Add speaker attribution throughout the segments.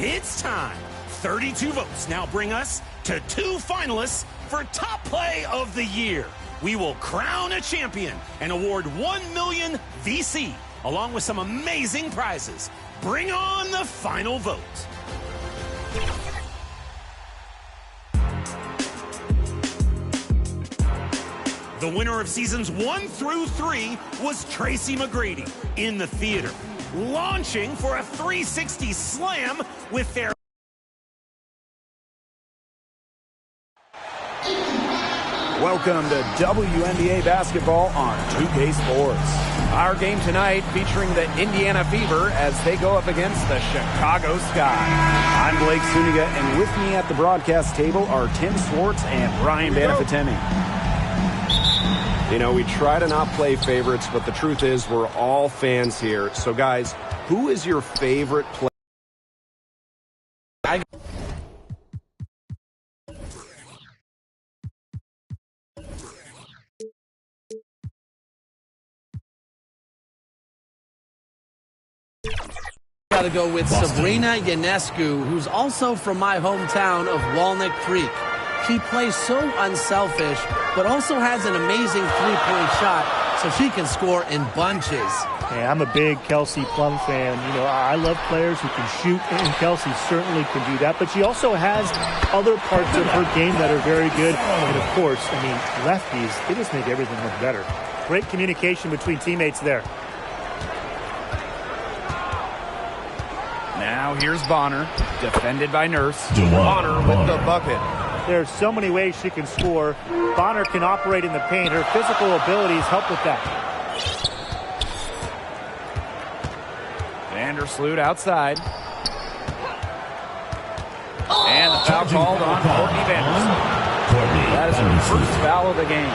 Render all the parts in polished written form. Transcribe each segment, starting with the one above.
Speaker 1: It's time. 32 votes now bring us to 2 finalists for Top Play of the Year. We will crown a champion and award 1 million VC, along with some amazing prizes. Bring on the final vote. The winner of seasons 1 through 3 was Tracy McGrady in the theater, launching for a 360 slam with their...
Speaker 2: Welcome to WNBA basketball on 2K Sports. Our game tonight featuring the Indiana Fever as they go up against the Chicago Sky. I'm Blake Suniga, and with me at the broadcast table are Tim Swartz and Brian Banafitemi.
Speaker 3: You know, we try to not play favorites, but the truth is we're all fans here. So, guys, who is your favorite player?
Speaker 4: Got to go with Sabrina Ionescu, who's also from my hometown of Walnut Creek. She plays so unselfish, but also has an amazing three-point shot, so she can score in bunches.
Speaker 5: Yeah, I'm a big Kelsey Plum fan. You know, I love players who can shoot, and Kelsey certainly can do that. But she also has other parts of her game that are very good. And, of course, I mean, lefties, they just make everything look better. Great communication between teammates there.
Speaker 2: Now here's Bonner, defended by Nurse. Bonner with the bucket.
Speaker 5: There's so many ways she can score. Bonner can operate in the paint. Her physical abilities help with that.
Speaker 2: Vandersloot outside. And the foul called on Courtney Vandersloot. That is her first foul of the game.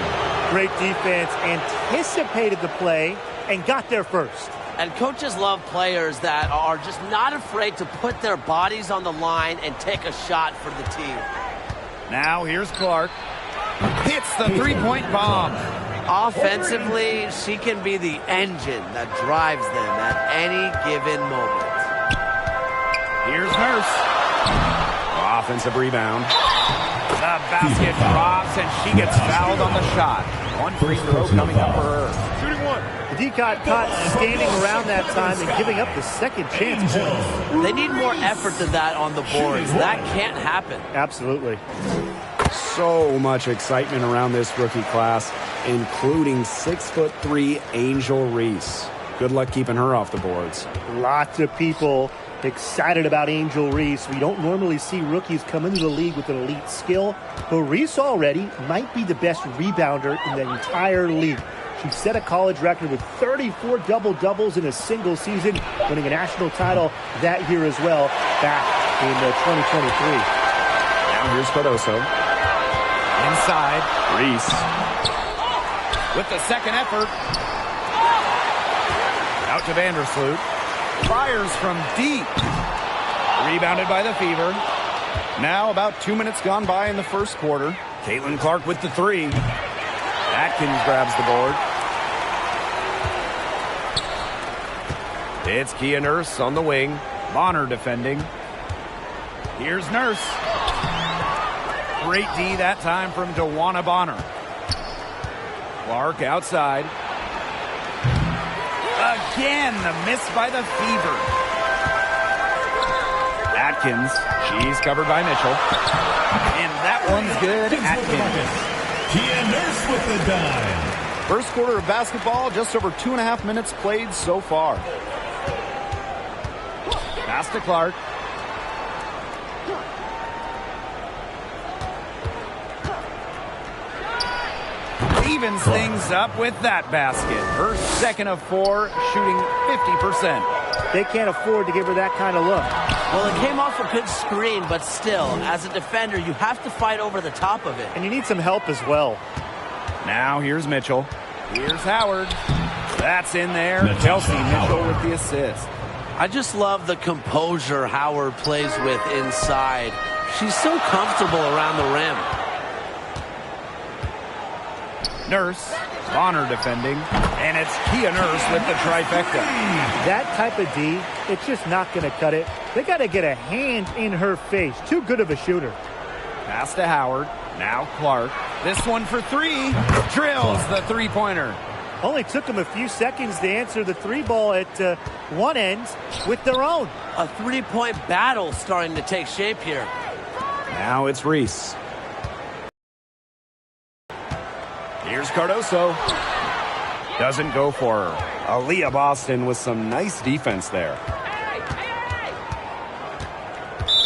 Speaker 5: Great defense, anticipated the play, and got there first.
Speaker 4: And coaches love players that are just not afraid to put their bodies on the line and take a shot for the team.
Speaker 2: Now here's Clark. Hits the three-point bomb.
Speaker 4: Offensively, she can be the engine that drives them at any given moment.
Speaker 2: Here's Nurse.
Speaker 3: Offensive rebound.
Speaker 2: The basket drops, and she gets fouled on the shot. One free throw coming up for her.
Speaker 5: Shooting one. The D got caught standing around that time and giving up the second chance.
Speaker 4: They need more effort than that on the boards. That can't happen.
Speaker 5: Absolutely.
Speaker 3: So much excitement around this rookie class, including 6'3" Angel Reese. Good luck keeping her off the boards.
Speaker 5: Lots of people excited about Angel Reese. We don't normally see rookies come into the league with an elite skill, but Reese already might be the best rebounder in the entire league. She set a college record with 34 double-doubles in a single season, winning a national title that year as well, back in 2023.
Speaker 3: Now here's Cardoso.
Speaker 2: Inside. Reese. With the second effort. Out to Vandersloot. Fires from deep. Rebounded by the Fever. Now about 2 minutes gone by in the first quarter. Caitlin Clark with the three. Atkins grabs the board. It's Kia Nurse on the wing. Bonner defending. Here's Nurse. Great D that time from DeWanna Bonner. Clark outside. Again, the miss by the Fever. Atkins. She's covered by Mitchell. And that one's good. Atkins.
Speaker 6: Kia Nurse with the dime.
Speaker 2: First quarter of basketball, just over 2.5 minutes played so far. Pass to Clark. Evens things up with that basket. Her second of 4, shooting 50%.
Speaker 5: They can't afford to give her that kind of look.
Speaker 4: Well, it came off a good screen, but still, as a defender, you have to fight over the top of it.
Speaker 5: And you need some help as well.
Speaker 2: Now here's Mitchell. Here's Howard. That's in there. Chelsea Mitchell with the assist.
Speaker 4: I just love the composure Howard plays with inside. She's so comfortable around the rim.
Speaker 2: Nurse, Bonner defending, and it's Kia Nurse with the trifecta.
Speaker 5: That type of D, it's just not going to cut it. They got to get a hand in her face. Too good of a shooter.
Speaker 2: Pass to Howard. Now Clark. This one for three. Drills the three-pointer.
Speaker 5: Only took them a few seconds to answer the three ball at one end with their own.
Speaker 4: A three-point battle starting to take shape here.
Speaker 2: Now it's Reese. Here's Cardoso. Doesn't go for her. Aaliyah Boston with some nice defense there.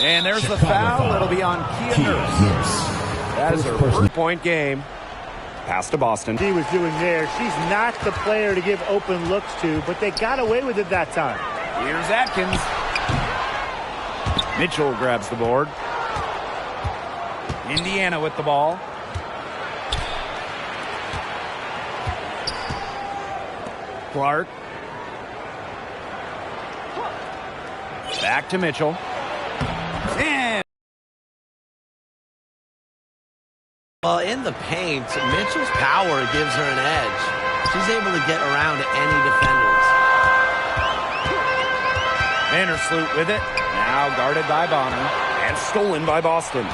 Speaker 2: And there's the foul. It'll be on Kia Nurse. That is her first-point game. Pass to Boston.
Speaker 5: She was doing there. She's not the player to give open looks to, but they got away with it that time.
Speaker 2: Here's Atkins. Mitchell grabs the board. Indiana with the ball. Clark. Back to Mitchell. And
Speaker 4: well, in the paint, Mitchell's power gives her an edge. She's able to get around any defenders.
Speaker 2: Vandersloot with it. Now guarded by Bonner. And stolen by Boston.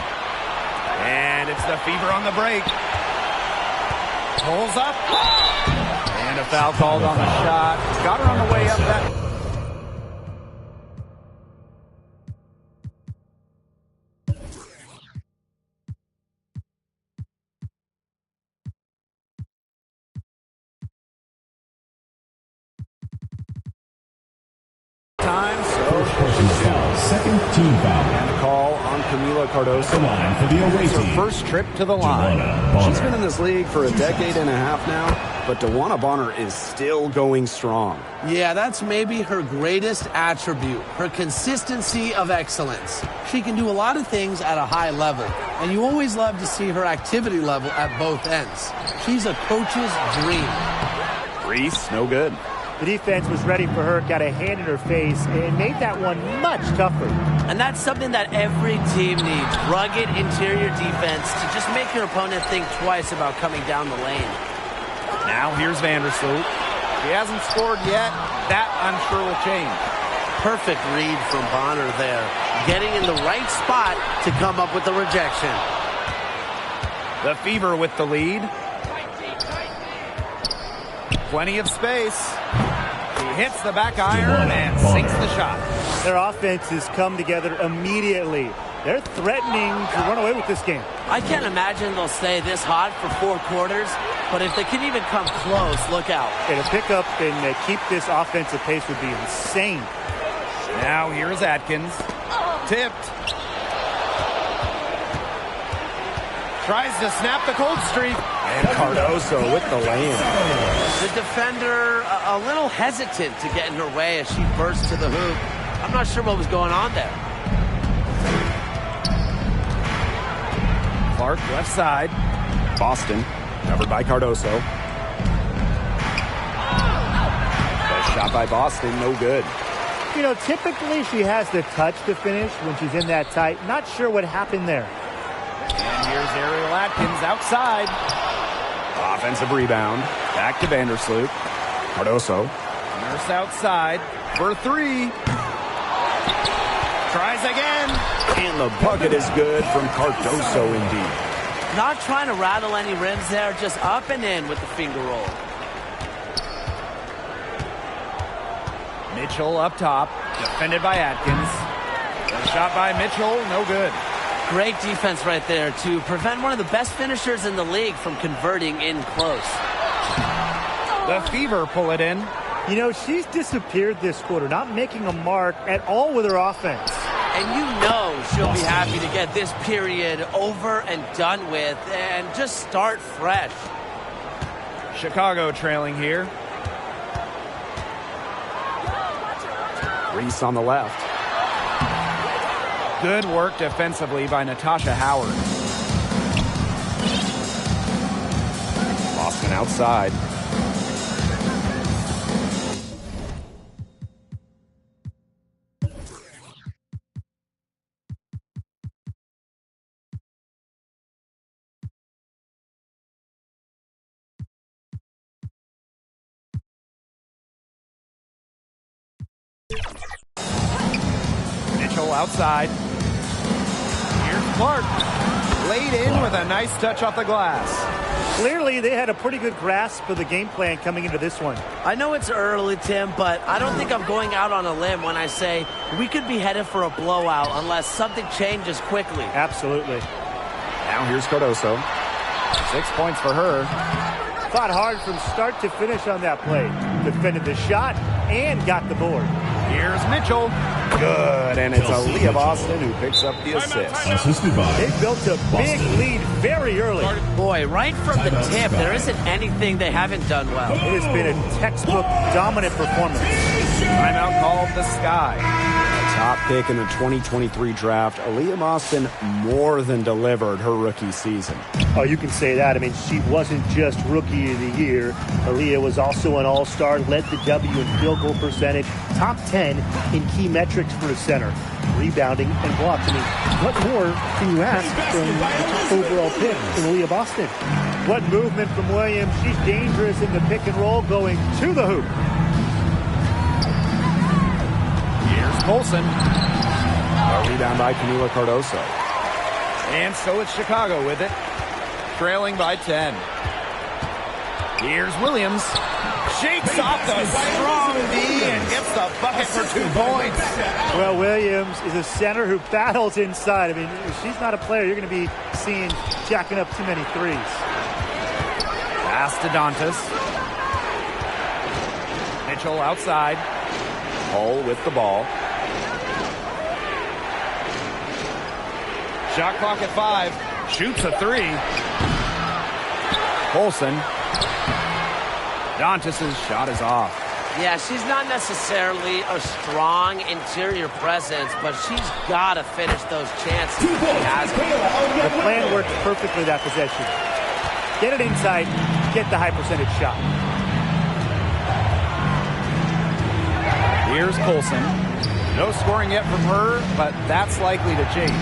Speaker 2: And it's the Fever on the break. Pulls up. And a foul called on the shot. Got her on the way up that. Time, so
Speaker 6: Second team foul.
Speaker 3: And a call on Camila Cardoso.
Speaker 6: The line for the away
Speaker 3: It's her
Speaker 6: team.
Speaker 3: first trip to the line. She's been in this league for a decade and a half now, but DeWanna Bonner is still going strong.
Speaker 4: Yeah, that's maybe her greatest attribute, her consistency of excellence. She can do a lot of things at a high level, and you always love to see her activity level at both ends. She's a coach's dream.
Speaker 2: Reese, no good.
Speaker 5: The defense was ready for her, got a hand in her face, and made that one much tougher.
Speaker 4: And that's something that every team needs. Rugged interior defense to just make your opponent think twice about coming down the lane.
Speaker 2: Now here's Vandersloot. He hasn't scored yet. That, I'm sure, will change.
Speaker 4: Perfect read from Bonner there. Getting in the right spot to come up with the rejection.
Speaker 2: The Fever with the lead. Plenty of space. He hits the back iron and sinks the shot.
Speaker 5: Their offense has come together immediately. They're threatening to run away with this game.
Speaker 4: I can't imagine they'll stay this hot for 4 quarters, but if they can even come close, look out.
Speaker 5: And to pick up and keep this offensive pace would be insane.
Speaker 2: Now here's Atkins. Tipped. Tries to snap the cold streak.
Speaker 3: And Cardoso with the lay-in.
Speaker 4: The defender a little hesitant to get in her way as she burst to the hoop. I'm not sure what was going on there.
Speaker 2: Clark left side.
Speaker 3: Boston, covered by Cardoso. The shot by Boston, no good.
Speaker 5: You know, typically she has the touch to finish when she's in that tight. Not sure what happened there.
Speaker 2: And here's Ariel Atkins outside.
Speaker 3: Offensive rebound. Back to Vandersloot. Cardoso.
Speaker 2: Nurse outside for 3. Tries again.
Speaker 3: And the bucket is good from Cardoso indeed.
Speaker 4: Not trying to rattle any rims there, just up and in with the finger roll.
Speaker 2: Mitchell up top, defended by Atkins. The shot by Mitchell, no good.
Speaker 4: Great defense right there to prevent one of the best finishers in the league from converting in close.
Speaker 2: The Fever pull it in.
Speaker 5: You know, she's disappeared this quarter, not making a mark at all with her offense.
Speaker 4: And you know she'll be happy to get this period over and done with and just start fresh.
Speaker 2: Chicago trailing here.
Speaker 3: Reese on the left.
Speaker 2: Good work defensively by Natasha Howard.
Speaker 3: Boston outside.
Speaker 2: Mitchell outside. Here's Clark. Laid in with a nice touch off the glass.
Speaker 5: Clearly, they had a pretty good grasp of the game plan coming into this one.
Speaker 4: I know it's early, Tim, but I don't think I'm going out on a limb when I say we could be headed for a blowout unless something changes quickly.
Speaker 5: Absolutely.
Speaker 2: Now here's Cardoso. 6 points for her.
Speaker 5: Fought hard from start to finish on that play. Defended the shot and got the board.
Speaker 2: Here's Mitchell. Good, and it's Aaliyah Boston who picks up the assist.
Speaker 6: Assisted by
Speaker 5: They built a big lead very early.
Speaker 4: Boy, right from the tip, there isn't anything they haven't done well.
Speaker 5: It has been a textbook dominant performance.
Speaker 2: Timeout called the Sky. Top pick in the 2023 draft, Aaliyah Boston more than delivered her rookie season.
Speaker 5: Oh, you can say that. I mean, she wasn't just Rookie of the Year. Aaliyah was also an All-Star, led the W in field goal percentage, top 10 in key metrics for a center, rebounding and blocks. I mean, what more can you ask from the overall pick in Aaliyah Boston? What movement from Williams. She's dangerous in the pick and roll going to the hoop.
Speaker 2: Here's Colson. A rebound by Camila Cardoso. And so it's Chicago with it, trailing by 10. Here's Williams. Shakes off the strong D and gets the bucket for 2 points.
Speaker 5: Well, Williams is a center who battles inside. I mean, if she's not a player you're going to be seeing jacking up too many threes.
Speaker 2: Pass to Dantas. Mitchell outside. Hull with the ball. Shot clock at 5. Shoots a 3. Colson. Dantas' shot is off.
Speaker 4: Yeah, she's not necessarily a strong interior presence, but she's got to finish those chances. She has them.
Speaker 5: The plan works perfectly that possession. Get it inside, get the high percentage shot.
Speaker 2: Here's Colson. No scoring yet from her, but that's likely to change.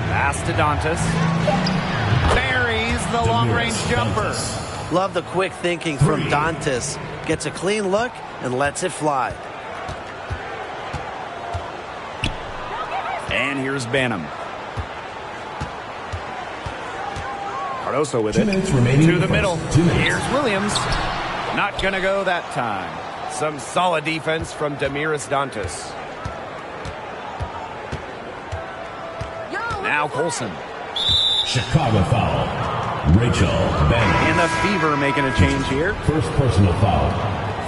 Speaker 2: Pass to Dantas. Buries the long-range jumper.
Speaker 4: Love the quick thinking from Dantas. Gets a clean look and lets it fly.
Speaker 2: And here's Banham. Cardoso with it.
Speaker 6: 2 minutes remaining.
Speaker 2: To the middle.
Speaker 6: 2 minutes.
Speaker 2: Here's Williams. Not going to go that time. Some solid defense from Damiris Dantas. Now Colson.
Speaker 6: Chicago foul. Rachel Bannon.
Speaker 2: And the Fever making a change here.
Speaker 6: First personal foul.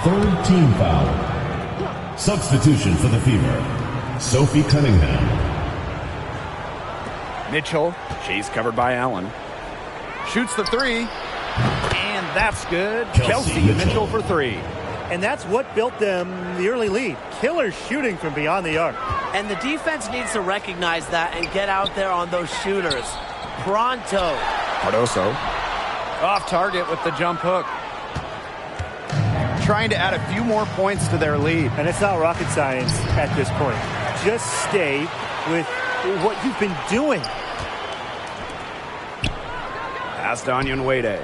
Speaker 6: 3rd team foul. Substitution for the Fever. Sophie Cunningham.
Speaker 2: Mitchell. She's covered by Allen. Shoots the 3. And that's good. Kelsey Mitchell for 3.
Speaker 5: And that's what built them the early lead. Killer shooting from beyond the arc.
Speaker 4: And the defense needs to recognize that and get out there on those shooters. Pronto.
Speaker 2: Cardoso. Off target with the jump hook. Trying to add a few more points to their lead.
Speaker 5: And it's not rocket science at this point. Just stay with what you've been doing.
Speaker 2: Pass to Onion Wade.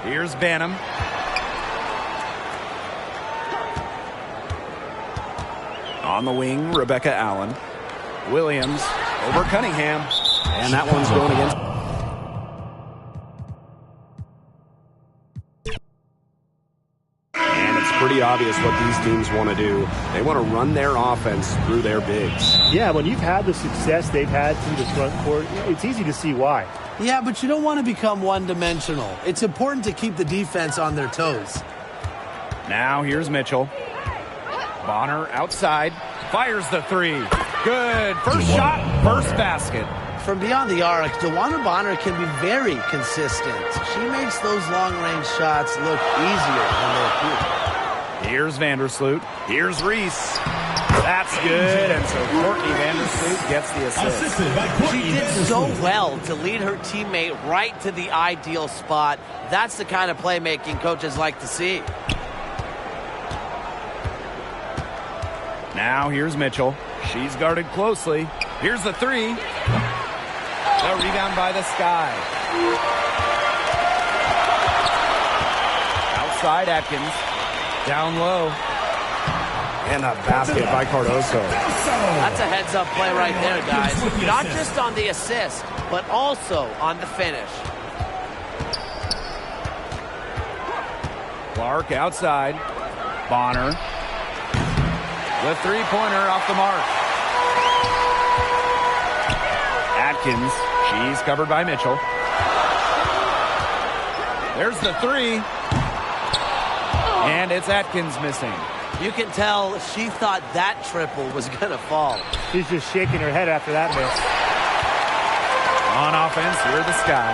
Speaker 2: Here's Banham. On the wing, Rebecca Allen. Williams over Cunningham. And that one's going against. And it's pretty obvious what these teams want to do. They want to run their offense through their bigs.
Speaker 5: Yeah, when you've had the success they've had through the front court, it's easy to see why.
Speaker 4: Yeah, but you don't want to become one-dimensional. It's important to keep the defense on their toes.
Speaker 2: Now here's Mitchell. Bonner outside. Fires the 3. Good. First shot, first basket.
Speaker 4: From beyond the arc, DeWanna Bonner can be very consistent. She makes those long-range shots look easier than they appear.
Speaker 2: Here's Vandersloot. Here's Reese. That's good. And so Courtney Vandersloot gets the assist.
Speaker 4: She did so well to lead her teammate right to the ideal spot. That's the kind of playmaking coaches like to see.
Speaker 2: Now here's Mitchell. She's guarded closely. Here's the 3. A rebound by the Sky. Outside Atkins. Down low. And a basket by Cardoso.
Speaker 4: That's a heads-up play right there, guys. Not just on the assist, but also on the finish.
Speaker 2: Clark outside. Bonner. The three-pointer off the mark. Atkins. She's covered by Mitchell. There's the three. And it's Atkins missing.
Speaker 4: You can tell she thought that triple was going to fall.
Speaker 5: She's just shaking her head after that miss.
Speaker 2: On offense, here the Sky.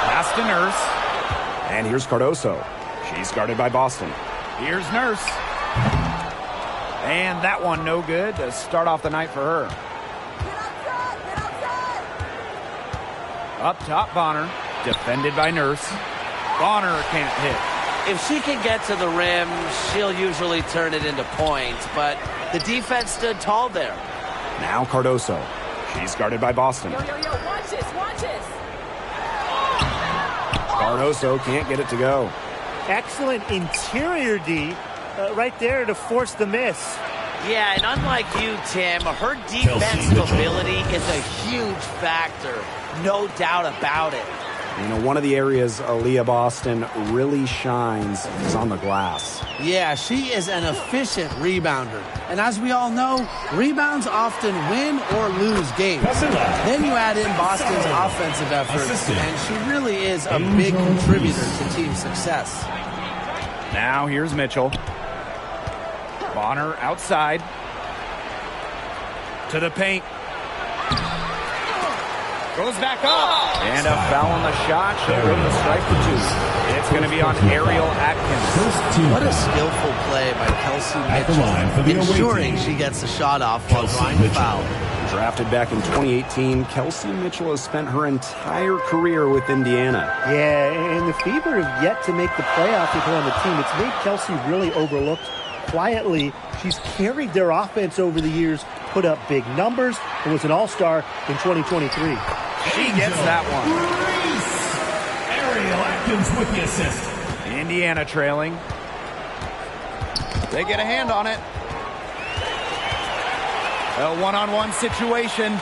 Speaker 2: Pass to Nurse. And here's Cardoso. She's guarded by Boston. Here's Nurse. And that one no good to start off the night for her. Up top, Bonner. Defended by Nurse. Bonner can't hit.
Speaker 4: If she can get to the rim, she'll usually turn it into points, but the defense stood tall there.
Speaker 2: Now Cardoso. She's guarded by Boston.
Speaker 7: Yo, watch this, watch this.
Speaker 2: Cardoso can't get it to go.
Speaker 5: Excellent interior D right there to force the miss.
Speaker 4: Yeah, and unlike you, Tim, her defensive ability is a huge factor. No doubt about it.
Speaker 2: You know, one of the areas Aaliyah Boston really shines is on the glass.
Speaker 4: Yeah, she is an efficient rebounder. And as we all know, rebounds often win or lose games. Then you add in Boston's offensive efforts, and she really is a big contributor to team success.
Speaker 2: Now here's Mitchell. Bonner outside. To the paint. Goes back up. And a foul on the shot. She'll go to the strike for two. It's going to be on Ariel Atkins.
Speaker 4: What a skillful play by Kelsey Mitchell, ensuring she gets the shot off while drawing the foul.
Speaker 2: Drafted back in 2018, Kelsey Mitchell has spent her entire career with Indiana.
Speaker 5: Yeah, and the Fever have yet to make the playoffs with her on the team. It's made Kelsey really overlooked. Quietly, she's carried their offense over the years, put up big numbers, and was an all-star in 2023.
Speaker 2: She gets that one.
Speaker 6: Ariel Atkins with the assist.
Speaker 2: Indiana trailing. They get a hand on it. A one-on-one situation.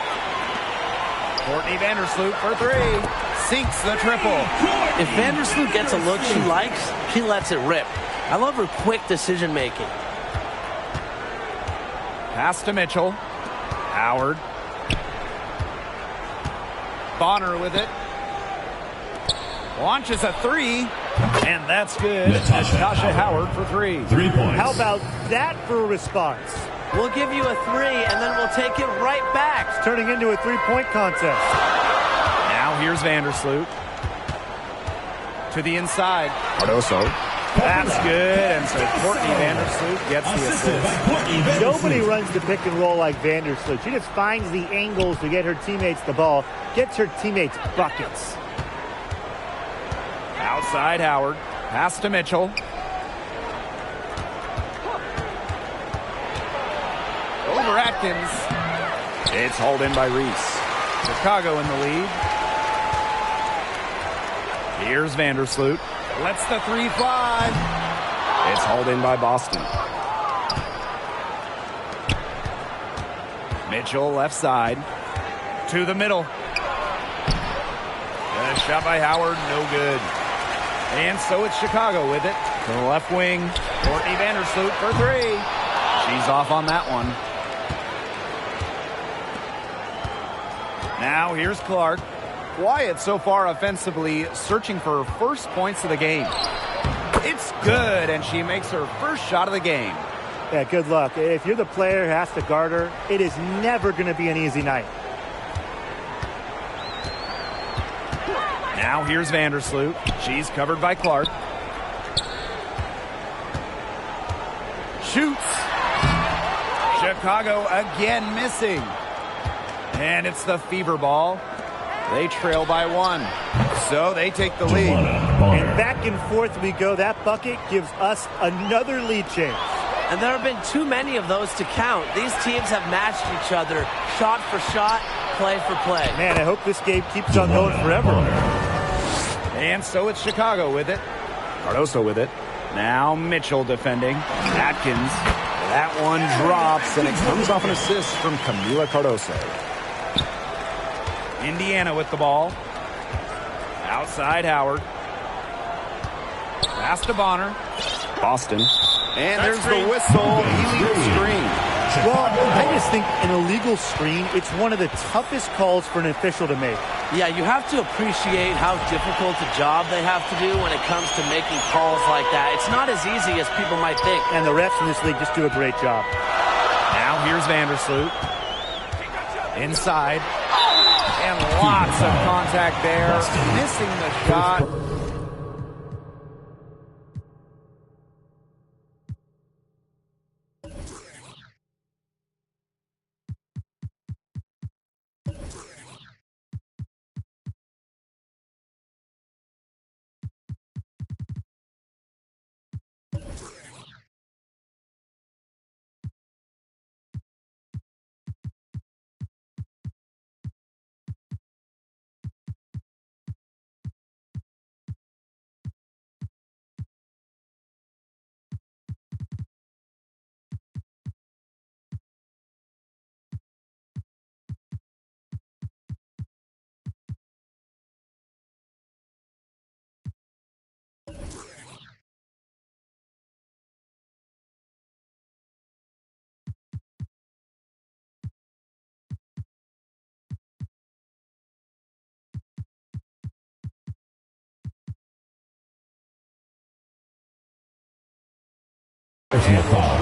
Speaker 2: Courtney Vandersloot for three. Sinks the triple.
Speaker 4: If Vandersloot gets a look she likes, she lets it rip. I love her quick decision-making.
Speaker 2: Pass to Mitchell. Howard. Bonner with it. Launches a three. And that's good. Natasha Howard for three.
Speaker 6: 3 points.
Speaker 5: How about that for a response?
Speaker 4: We'll give you a three, and then we'll take it right back.
Speaker 5: It's turning into a three-point contest.
Speaker 2: Now here's Vandersloot. To the inside. Cardoso. That's good, and so Courtney Vandersloot gets the assist.
Speaker 5: Nobody runs the pick and roll like Vandersloot. She just finds the angles to get her teammates the ball, gets her teammates buckets.
Speaker 2: Outside Howard. Pass to Mitchell. Over Atkins. It's hauled in by Reese. Chicago in the lead. Here's Vandersloot. Lets the three fly. It's hauled in by Boston. Mitchell left side. To the middle. And a shot by Howard, no good. And so it's Chicago with it. To the left wing. Courtney Vandersloot for three. She's off on that one. Now here's Clark. Quiet so far offensively, searching for her first points of the game. It's good, and she makes her first shot of the game.
Speaker 5: Yeah, good luck. If you're the player who has to guard her, it is never going to be an easy night.
Speaker 2: Now here's Vandersloot. She's covered by Clark. Shoots. Chicago again missing. And it's the Fever ball. They trail by one. So they take the lead.
Speaker 5: And back and forth we go. That bucket gives us another lead change.
Speaker 4: And there have been too many of those to count. These teams have matched each other shot for shot, play for play.
Speaker 5: Man, I hope this game keeps on going forever.
Speaker 2: And so it's Chicago with it. Cardoso with it. Now Mitchell defending. Atkins. That one drops, and it comes off an assist from Camila Cardoso. Indiana with the ball. Outside Howard. Pass to Bonner. Boston. And there's the whistle. Illegal screen.
Speaker 5: Well, I just think an illegal screen, it's one of the toughest calls for an official to make.
Speaker 4: Yeah, you have to appreciate how difficult a job they have to do when it comes to making calls like that. It's not as easy as people might think.
Speaker 5: And the refs in this league just do a great job.
Speaker 2: Now here's Vandersloot. Inside. And lots of contact there. Missing the shot.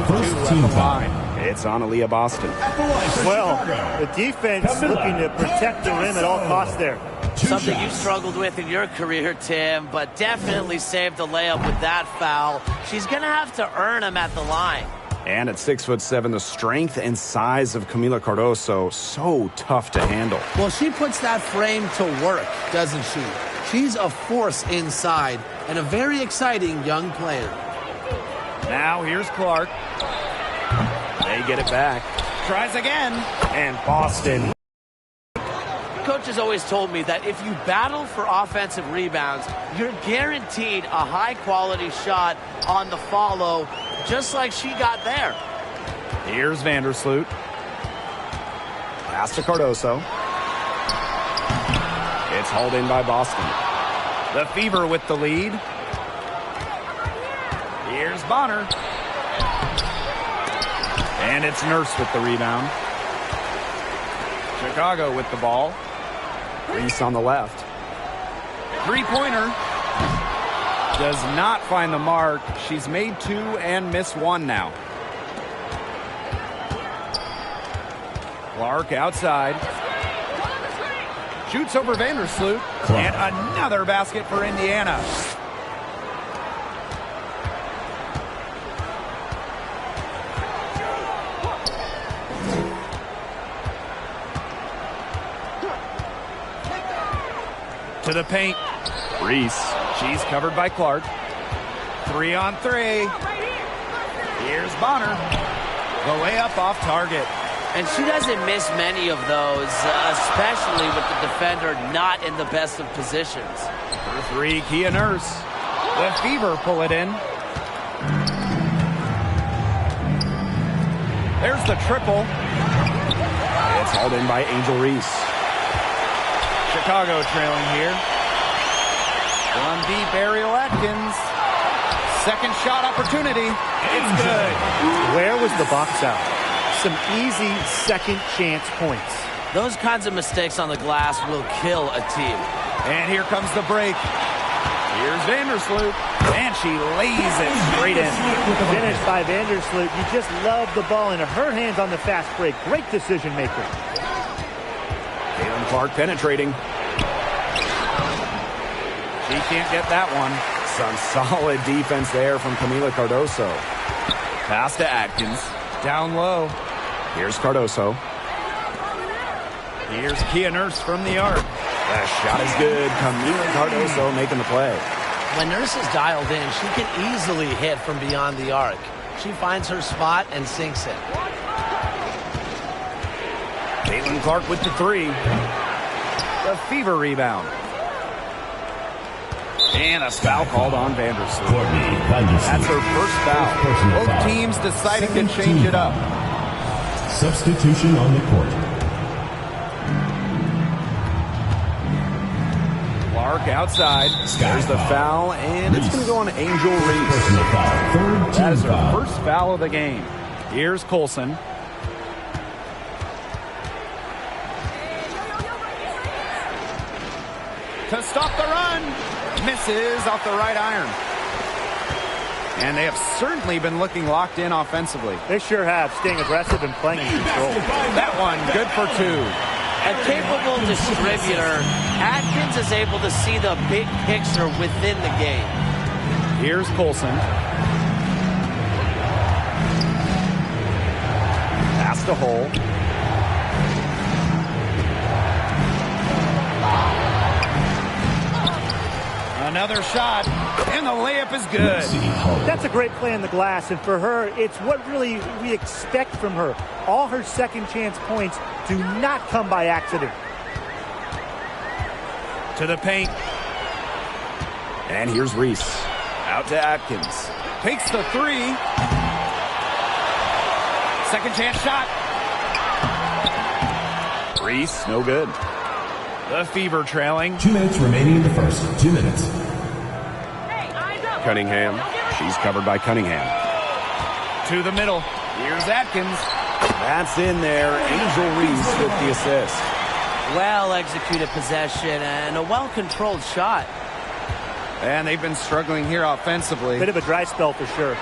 Speaker 6: First team foul.
Speaker 2: It's on Aaliyah Boston.
Speaker 5: Well, the defense looking to protect the rim at all costs there.
Speaker 4: Something you struggled with in your career, Tim, but definitely saved the layup with that foul. She's going to have to earn him at the line.
Speaker 2: And at 6'7", the strength and size of Camila Cardoso, so tough to handle.
Speaker 4: Well, she puts that frame to work, doesn't she? She's a force inside and a very exciting young player.
Speaker 2: Now here's Clark. They get it back. Tries again. And Boston.
Speaker 4: Coach has always told me that if you battle for offensive rebounds, you're guaranteed a high-quality shot on the follow, just like she got there.
Speaker 2: Here's Vandersloot. Pass to Cardoso. It's hauled in by Boston. The Fever with the lead. Here's Bonner. And it's Nurse with the rebound. Chicago with the ball. Reese on the left. Three-pointer. Does not find the mark. She's made two and missed one now. Clark outside. Shoots over Vandersloot. And another basket for Indiana. To the paint. Reese. She's covered by Clark. 3-on-3. Here's Bonner. The layup off target.
Speaker 4: And she doesn't miss many of those, especially with the defender not in the best of positions.
Speaker 2: For three, Kia Nurse. The Fever pull it in. There's the triple. It's hauled in by Angel Reese. Chicago trailing here. One deep, Ariel Atkins. Second shot opportunity. It's good.
Speaker 5: Where was the box out? Some easy second chance points.
Speaker 4: Those kinds of mistakes on the glass will kill a team.
Speaker 2: And here comes the break. Here's Vandersloot. And she lays it straight in.
Speaker 5: Finished by Vandersloot. You just love the ball in her hands on the fast break. Great decision maker.
Speaker 2: Caitlin Clark penetrating. She can't get that one. Some solid defense there from Camila Cardoso. Pass to Atkins. Down low. Here's Cardoso. Here's Kia Nurse from the arc. That shot is good. Camila Cardoso making the play.
Speaker 4: When Nurse is dialed in, she can easily hit from beyond the arc. She finds her spot and sinks it.
Speaker 2: Caitlin Clark with the three. The Fever rebound. And a foul called on Vandersloot.
Speaker 6: Courtney Vandersloot.
Speaker 2: That's her first foul.
Speaker 6: Personal
Speaker 2: Both
Speaker 6: foul.
Speaker 2: teams deciding to
Speaker 6: Second
Speaker 2: change
Speaker 6: team
Speaker 2: it up.
Speaker 6: foul. Substitution on the court.
Speaker 2: Clark outside. There's the foul, and it's going to go on Angel Reese.
Speaker 6: Personal foul. Third
Speaker 2: That
Speaker 6: team
Speaker 2: is her
Speaker 6: foul.
Speaker 2: first foul of the game. Here's Colson. To stop the run. Misses off the right iron. And they have certainly been looking locked in offensively.
Speaker 5: They sure have, staying aggressive and playing in control.
Speaker 2: That one, good for two.
Speaker 4: A capable distributor, Atkins is able to see the big picture within the game.
Speaker 2: Here's Colson. Pass to Hull. Another shot, and the layup is good.
Speaker 5: That's a great play on the glass, and for her, it's what really we expect from her. All her second chance points do not come by accident.
Speaker 2: To the paint. And here's Reese. Out to Atkins. Takes the three. Second chance shot. Reese, no good. The Fever trailing.
Speaker 6: 2 minutes remaining in the first. 2 minutes.
Speaker 7: Hey, eyes up.
Speaker 2: Cunningham. She's covered by Cunningham. To the middle. Here's Atkins. That's in there. Angel Reese with the assist.
Speaker 4: Well-executed possession and a well-controlled shot.
Speaker 2: And they've been struggling here offensively.
Speaker 5: Bit of a dry spell for sure.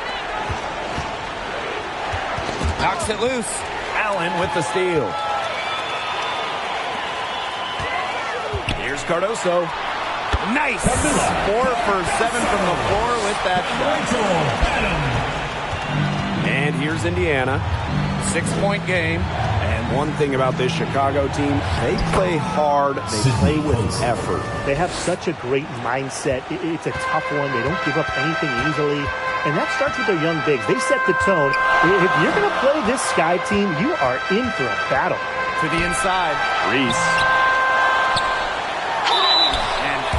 Speaker 2: Knocks it loose. Allen with the steal. Here's Cardoso. Nice. 4 for 7 from the floor with that shot. And here's Indiana. 6-point game. And one thing about this Chicago team, they play hard. They play with effort.
Speaker 5: They have such a great mindset. It's a tough one. They don't give up anything easily. And that starts with their young bigs. They set the tone. If you're going to play this Sky team, you are in for a battle.
Speaker 2: To the inside. Reese.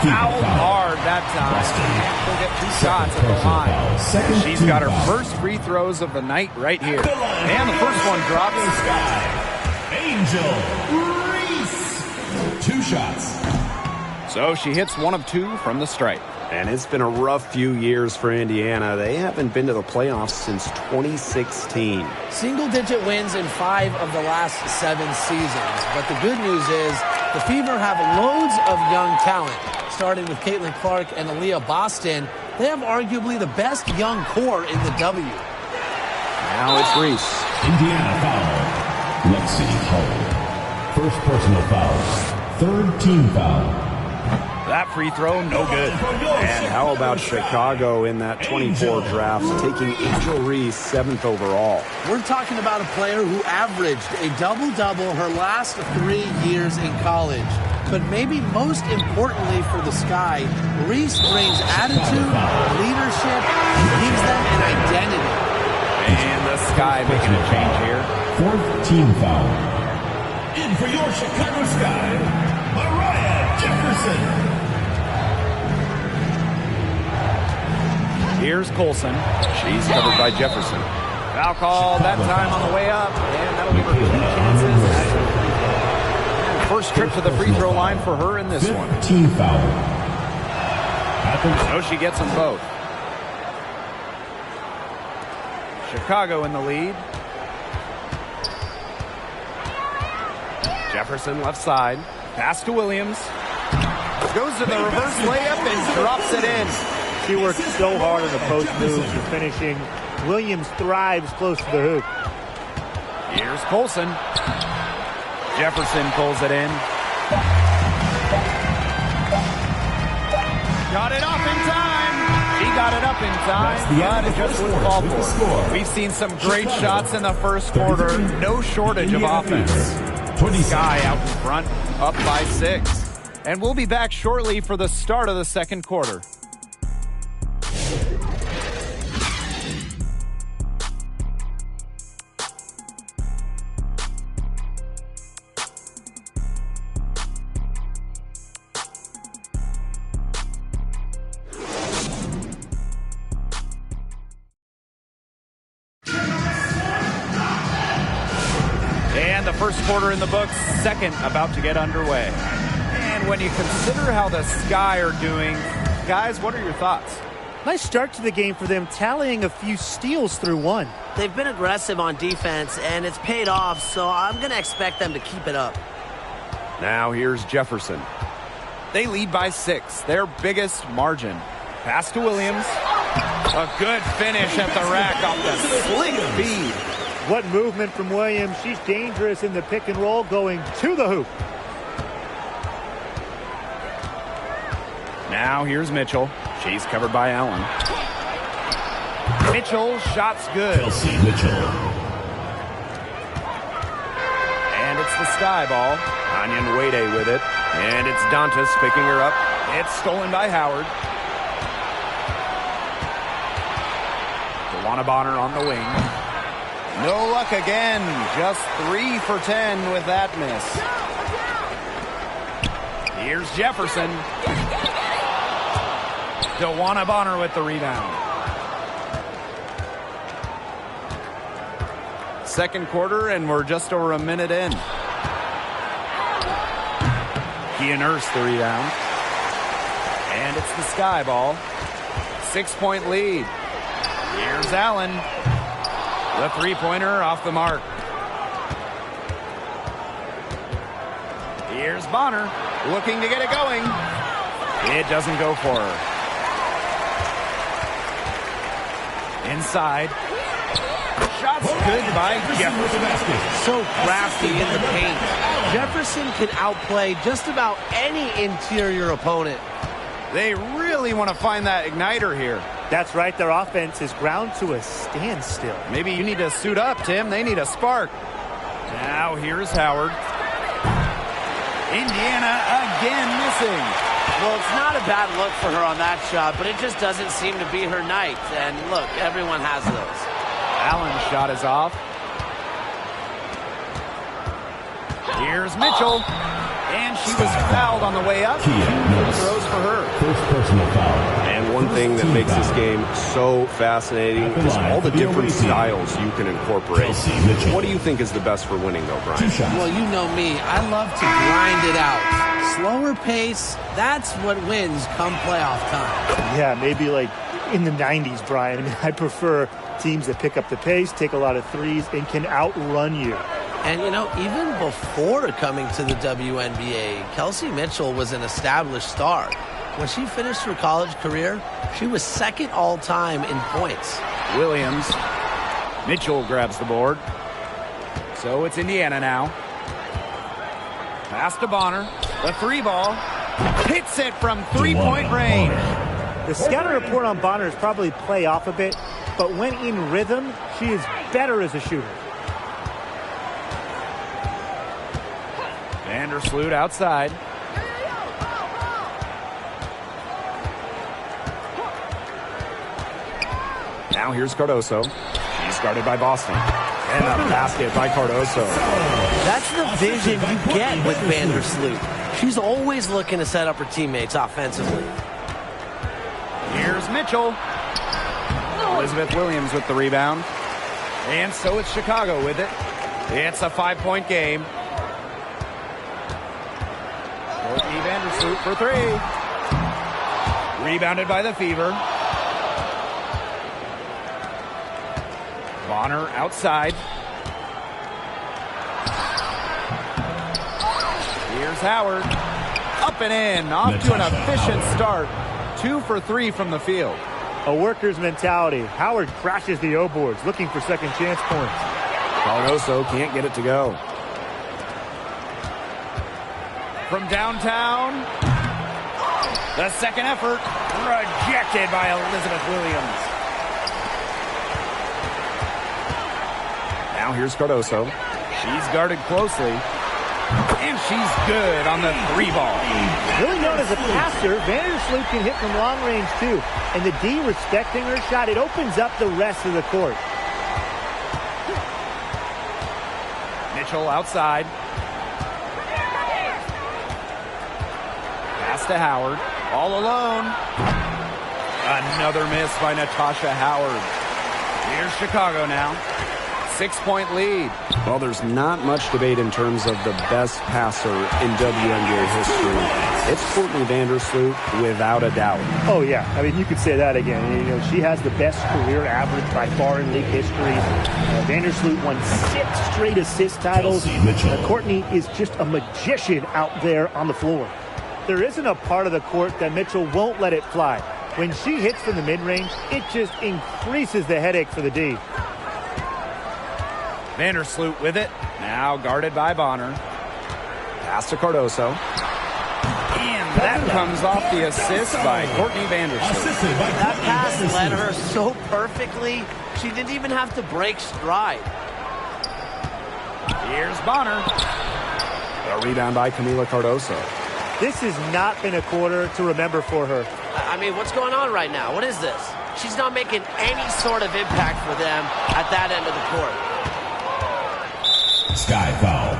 Speaker 2: Fouled hard that time. She'll get 2 shots at the line. She's got her first free throws of the night right here. And the first one drops.
Speaker 6: Angel Reese. 2 shots.
Speaker 2: So she hits 1 of 2 from the stripe. And it's been a rough few years for Indiana. They haven't been to the playoffs since 2016.
Speaker 4: Single-digit wins in 5 of the last 7 seasons. But the good news is the Fever have loads of young talent. Starting with Caitlin Clark and Aaliyah Boston, they have arguably the best young core in the W.
Speaker 2: Now it's Reese.
Speaker 6: Indiana foul. Lexi Hull. First personal foul. Third team foul.
Speaker 2: That free throw, no good. And how about Chicago in that 24 draft, taking Angel Reese 7th overall?
Speaker 4: We're talking about a player who averaged a double-double her last 3 years in college. But maybe most importantly for the Sky, Reese brings attitude, leadership, and gives them an identity.
Speaker 2: And the Sky making a change here.
Speaker 6: Fourth team foul. In for your Chicago Sky, Mariah Jefferson.
Speaker 2: Here's Colson. She's covered by Jefferson. Foul call that time on the way up. And that'll give her 2 chances. First trip to the free throw line for her in this one.
Speaker 6: Team foul.
Speaker 2: So she gets them both. Chicago in the lead. Jefferson left side. Pass to Williams. Goes to the reverse layup and drops it in.
Speaker 5: She works so hard on the post moves and finishing. Williams thrives close to the hoop.
Speaker 2: Here's Colson. Jefferson pulls it in. Got it up in time. She got it up in time, but it just wouldn't fall for her. We've seen some great shots in the first quarter. No shortage of offense. Sky out in front, up by 6. And we'll be back shortly for the start of the second quarter. first quarter in the books, second about to get underway. And when you consider how the Sky are doing, guys, what are your thoughts?
Speaker 5: Nice start to the game for them, tallying a few steals through one.
Speaker 4: They've been aggressive on defense, and it's paid off, so I'm going to expect them to keep it up.
Speaker 2: Now here's Jefferson. They lead by 6, their biggest margin. Pass to Williams. A good finish at the rack off the slick feed.
Speaker 5: What movement from Williams. She's dangerous in the pick and roll, going to the hoop.
Speaker 2: Now here's Mitchell. She's covered by Allen. Mitchell, shot's good.
Speaker 6: Kelsey Mitchell.
Speaker 2: And it's the Sky ball. Anyan Wade with it. And it's Dantas picking her up. It's stolen by Howard. Dewana Bonner on the wing. No luck again. Just 3 for 10 with that miss. Here's Jefferson. Dewana Bonner with the rebound. Second quarter, and we're just over a minute in. Kia Nurse the rebound. And it's the Sky ball. 6-point lead. Here's Allen. The three-pointer off the mark. Here's Bonner looking to get it going. It doesn't go for her. Inside. Shots good by Jefferson.
Speaker 4: So crafty in the paint. Jefferson can outplay just about any interior opponent.
Speaker 2: They really want to find that igniter here.
Speaker 5: That's right. Their offense is ground to a standstill.
Speaker 2: Maybe you need to suit up, Tim. They need a spark. Now here's Howard. Indiana again missing.
Speaker 4: Well, it's not a bad look for her on that shot, but it just doesn't seem to be her night. And look, everyone has those.
Speaker 2: Allen's shot is off. Here's Mitchell. And she was fouled on the way up. Throws for her.
Speaker 6: First personal foul.
Speaker 8: And one thing that makes this game so fascinating is all the different styles you can incorporate. What do you think is the best for winning, though, Brian?
Speaker 4: Well, you know me. I love to grind it out. Slower pace, that's what wins come playoff time.
Speaker 5: Yeah, maybe like in the 90s, Brian. I mean, I prefer teams that pick up the pace, take a lot of threes, and can outrun you.
Speaker 4: And, you know, even before coming to the WNBA, Kelsey Mitchell was an established star. When she finished her college career, she was second all-time in points.
Speaker 2: Williams. Mitchell grabs the board. So it's Indiana now. Pass to Bonner. The three ball. Hits it from three-point range.
Speaker 5: The scouting report on Bonner is probably play off a bit, but when in rhythm, she is better as a shooter.
Speaker 2: Vandersloot outside. Now here's Cardoso. She's guarded by Boston. And a basket by Cardoso.
Speaker 4: That's the vision you get with Vandersloot. She's always looking to set up her teammates offensively.
Speaker 2: Here's Mitchell. Elizabeth Williams with the rebound. And so it's Chicago with it. It's a 5-point game. Courtney Vandersloot for three. Rebounded by the Fever. Bonner outside. Here's Howard. Up and in. Off to an efficient start. 2 for 3 from the field.
Speaker 5: A worker's mentality. Howard crashes the O-boards, looking for second chance points.
Speaker 2: Cardoso can't get it to go. From downtown. The second effort. Rejected by Elizabeth Williams. Now here's Cardoso. She's guarded closely. And she's good on the three ball.
Speaker 5: Really known as a passer, Vandersloot can hit from long range too. And the D respecting her shot, it opens up the rest of the court.
Speaker 2: Mitchell outside. Pass to Howard. All alone. Another miss by Natasha Howard. Here's Chicago now. 6-point lead. Well, there's not much debate in terms of the best passer in WNBA history. It's Courtney Vandersloot without a doubt.
Speaker 5: Oh, yeah. I mean, you could say that again. You know, she has the best career average by far in league history. Vandersloot won 6 straight assist titles. Courtney is just a magician out there on the floor. There isn't a part of the court that Mitchell won't let it fly. When she hits from the mid-range, it just increases the headache for the D.
Speaker 2: Vandersloot with it. Now guarded by Bonner. Pass to Cardoso. And that comes off the assist by Courtney Vandersloot.
Speaker 4: That pass led her so perfectly, she didn't even have to break stride.
Speaker 2: Here's Bonner. A rebound by Camila Cardoso.
Speaker 5: This has not been a quarter to remember for her.
Speaker 4: I mean, what's going on right now? What is this? She's not making any sort of impact for them at that end of the court.
Speaker 6: Sky foul.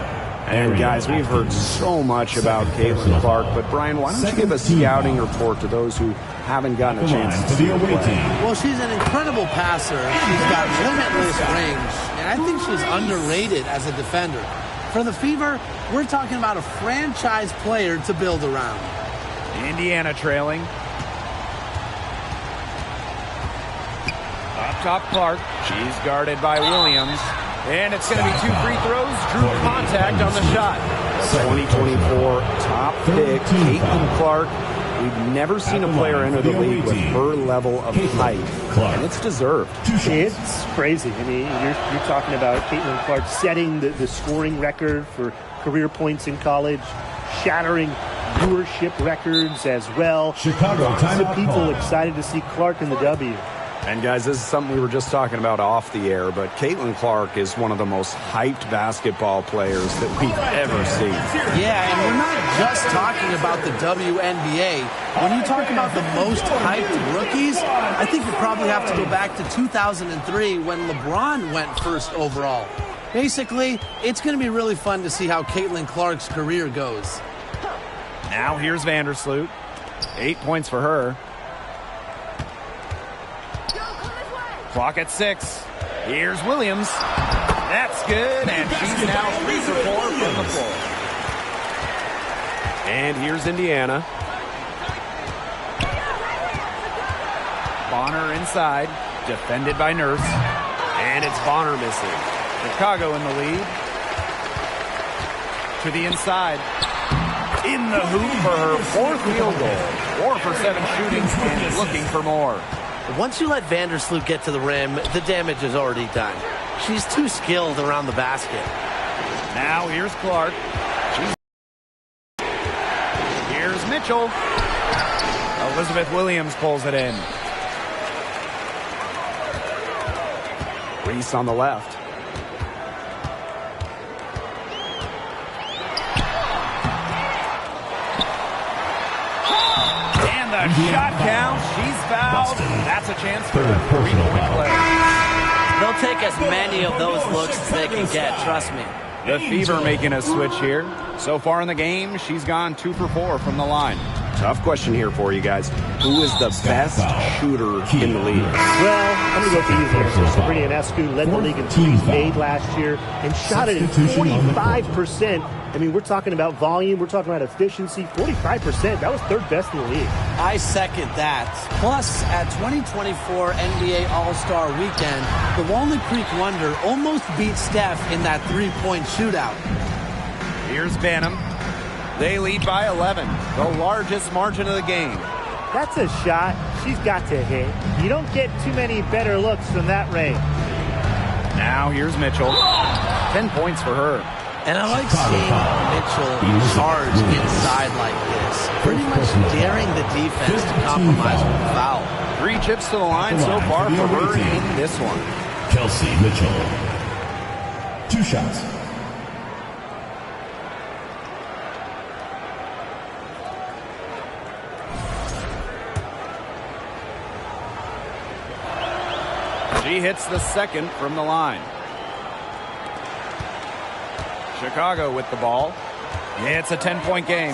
Speaker 2: And guys, we've heard so much about Caitlin Clark, but Brian, why don't you give a scouting report to those who haven't gotten a chance to see her play?
Speaker 4: Well, she's an incredible passer. She's got limitless range, and I think she's underrated as a defender. For the Fever, we're talking about a franchise player to build around.
Speaker 2: Indiana trailing. Up top, Clark. She's guarded by Williams. And it's going to be 2 free throws. Drew contact on the shot. 2024 top pick, Caitlin Clark. We've never seen a player enter the league with her level of height, and it's deserved.
Speaker 5: It's crazy. I mean, you're talking about Caitlin Clark setting the scoring record for career points in college, shattering viewership records as well.
Speaker 6: Chicago,
Speaker 5: lots of people excited to see Clark in the W.
Speaker 2: And guys, this is something we were just talking about off the air, but Caitlin Clark is one of the most hyped basketball players that we've ever seen.
Speaker 4: Yeah, and we're not just talking about the WNBA. When you talk about the most hyped rookies, I think you probably have to go back to 2003 when LeBron went first overall. Basically, it's going to be really fun to see how Caitlin Clark's career goes.
Speaker 2: Now here's Vandersloot. 8 points for her. Clock at 6. Here's Williams. That's good, and she's now 3 for 4 from the floor. And here's Indiana. Bonner inside, defended by Nurse. And it's Bonner missing. Chicago in the lead. To the inside. In the hoop for her 4th field goal. 4 for 7 shooting and looking for more.
Speaker 4: Once you let Vandersloot get to the rim, the damage is already done. She's too skilled around the basket.
Speaker 2: Now here's Clark. Here's Mitchell. Elizabeth Williams pulls it in. Reese on the left. And the shot counts. She's fouled. That's a chance for a 3-point play.
Speaker 4: They'll take as many of those looks as they can get, trust me.
Speaker 2: The Fever making a switch here. So far in the game, she's gone 2 for 4 from the line. Tough question here for you guys. Who is the best shooter in the league?
Speaker 5: Well, I'm going to go for you here. So Sabrina Ionescu led the league in threes made last year and shot it at 45%. I mean, we're talking about volume. We're talking about efficiency. 45%. That was 3rd best in the league.
Speaker 4: I second that. Plus, at 2024 NBA All-Star Weekend, the Walnut Creek Wonder almost beat Steph in that 3-point shootout.
Speaker 2: Here's Banham. They lead by 11, the largest margin of the game.
Speaker 5: That's a shot she's got to hit. You don't get too many better looks from that range.
Speaker 2: Now here's Mitchell. 10 points for her.
Speaker 4: And I like seeing Mitchell charge inside like this, pretty much daring the defense to compromise with the foul.
Speaker 2: 3 chips to the line so far for her in this one.
Speaker 6: Kelsey Mitchell. 2 shots.
Speaker 2: She hits the 2nd from the line. Chicago with the ball. It's a 10-point game.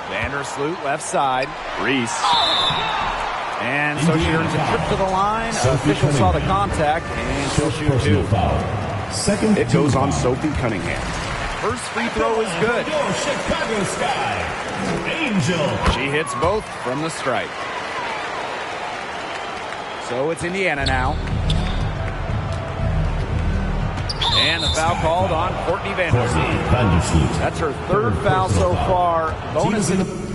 Speaker 2: Vandersloot left side. Reese. And so she earns a trip to the line. Official saw the contact, and she'll shoot two.
Speaker 6: Second,
Speaker 3: It goes on Sophie Cunningham.
Speaker 2: First free throw is good.
Speaker 6: Chicago Sky. Angel.
Speaker 2: She hits both from the stripe. So it's Indiana now. And the foul called on Courtney Vandersloot. That's her third foul so far. Bonus in the...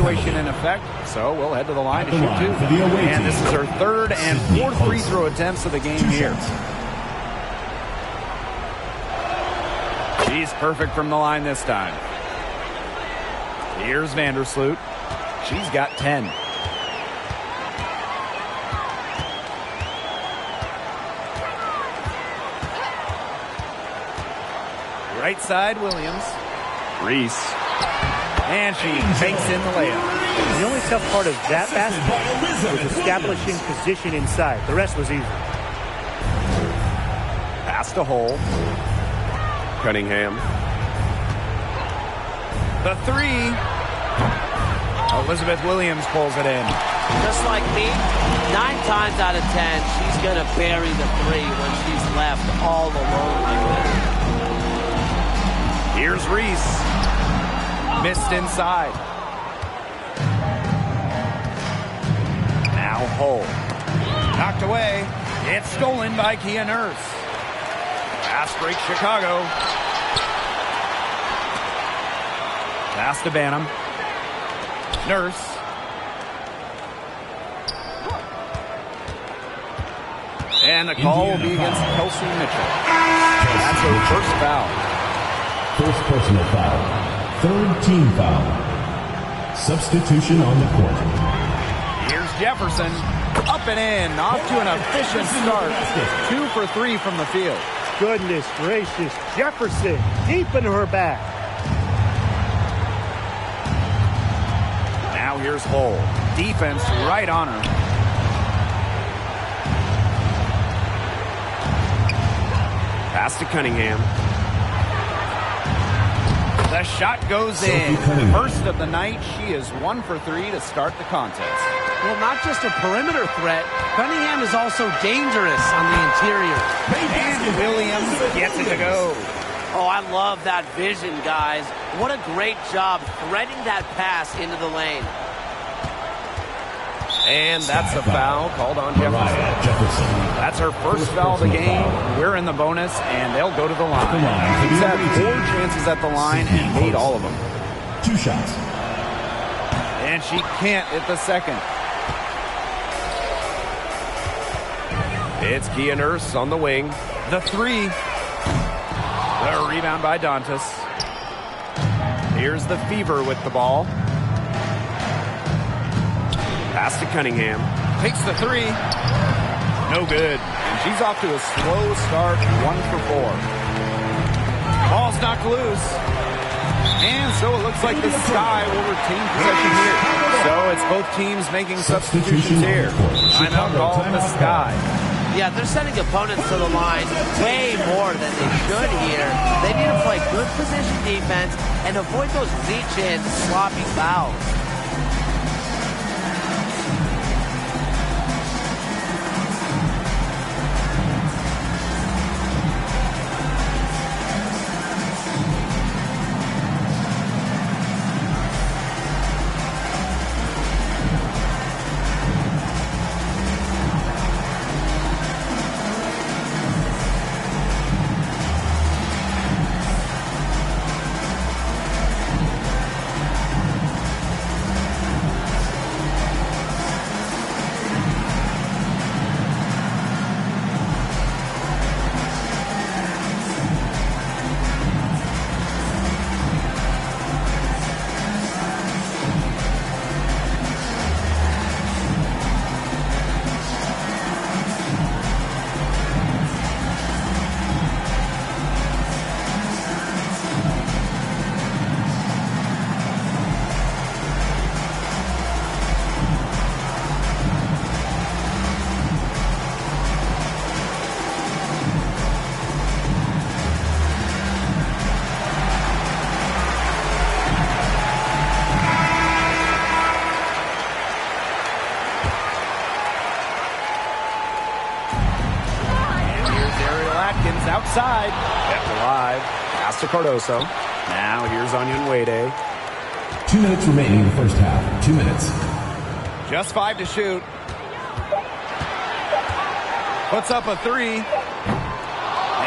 Speaker 2: situation in effect, so we'll head to the line to shoot two. And this is her third and fourth free throw attempts of the game here. She's perfect from the line this time. Here's Vandersloot. She's got 10. Right side, Williams. Reese. And she banks in the layup.
Speaker 5: The only tough part of that basketball was establishing position inside. The rest was easy.
Speaker 2: Pass to Hole.
Speaker 3: Cunningham.
Speaker 2: The three. Elizabeth Williams pulls it in.
Speaker 4: Just like me, 9 times out of 10, she's going to bury the three when she's left all alone like this.
Speaker 2: Here's Reese. Missed inside. Now Hull. Knocked away. It's stolen by Kia Nurse. Fast break Chicago. Pass to Banham. Nurse. And the call will be against Kelsey Mitchell. That's her first foul.
Speaker 6: First personal foul. Third team foul. Substitution on the court.
Speaker 2: Here's Jefferson. Up and in. Off to an efficient start. 2 for 3 from the field.
Speaker 5: Goodness gracious. Jefferson deep into her back.
Speaker 2: Now here's Hull. Defense right on her.
Speaker 3: Pass to Cunningham.
Speaker 2: The shot goes in. First of the night, she is 1 for 3 to start the contest.
Speaker 4: Well, not just a perimeter threat, Cunningham is also dangerous on the interior.
Speaker 2: And Williams gets it to go.
Speaker 4: Oh, I love that vision, guys. What a great job threading that pass into the lane.
Speaker 2: And that's a foul called on Jefferson. That's her first foul of the game. We're in the bonus, and they'll go to the line. She's had 4 chances at the line and made all of them.
Speaker 6: 2 shots.
Speaker 2: And she can't hit the second.
Speaker 3: It's Kia Nurse on the wing.
Speaker 2: The three. The rebound by Dantas. Here's the Fever with the ball.
Speaker 3: Pass to Cunningham.
Speaker 2: Takes the three. No good. And she's off to a slow start, 1 for 4. Ball's knocked loose. And so it looks like the Sky will retain possession here. So it's both teams making substitutions here. Timeout call on the Sky.
Speaker 4: Yeah, they're sending opponents to the line way more than they should here. They need to play good position defense and avoid those reach-in, sloppy fouls.
Speaker 2: Atkins outside. Kept alive. Pass to Cardoso. Now here's Onyenwere.
Speaker 6: 2 minutes remaining in the first half. 2 minutes.
Speaker 2: Just 5 to shoot. Puts up a 3.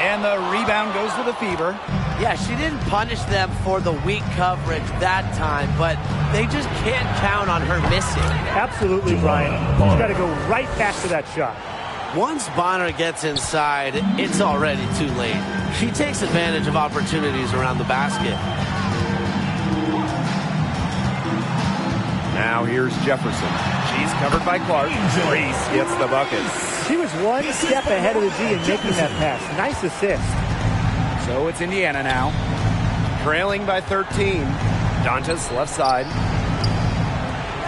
Speaker 2: And the rebound goes to the Fever.
Speaker 4: Yeah, she didn't punish them for the weak coverage that time, but they just can't count on her missing.
Speaker 5: Absolutely, Brian. She's got to go right back to that shot.
Speaker 4: Once Bonner gets inside, it's already too late. She takes advantage of opportunities around the basket.
Speaker 2: Now here's Jefferson. She's covered by Clark. Reese gets the bucket.
Speaker 5: She was one step ahead of the D in making that pass. Nice assist.
Speaker 2: So it's Indiana now. Trailing by 13. Dantas left side.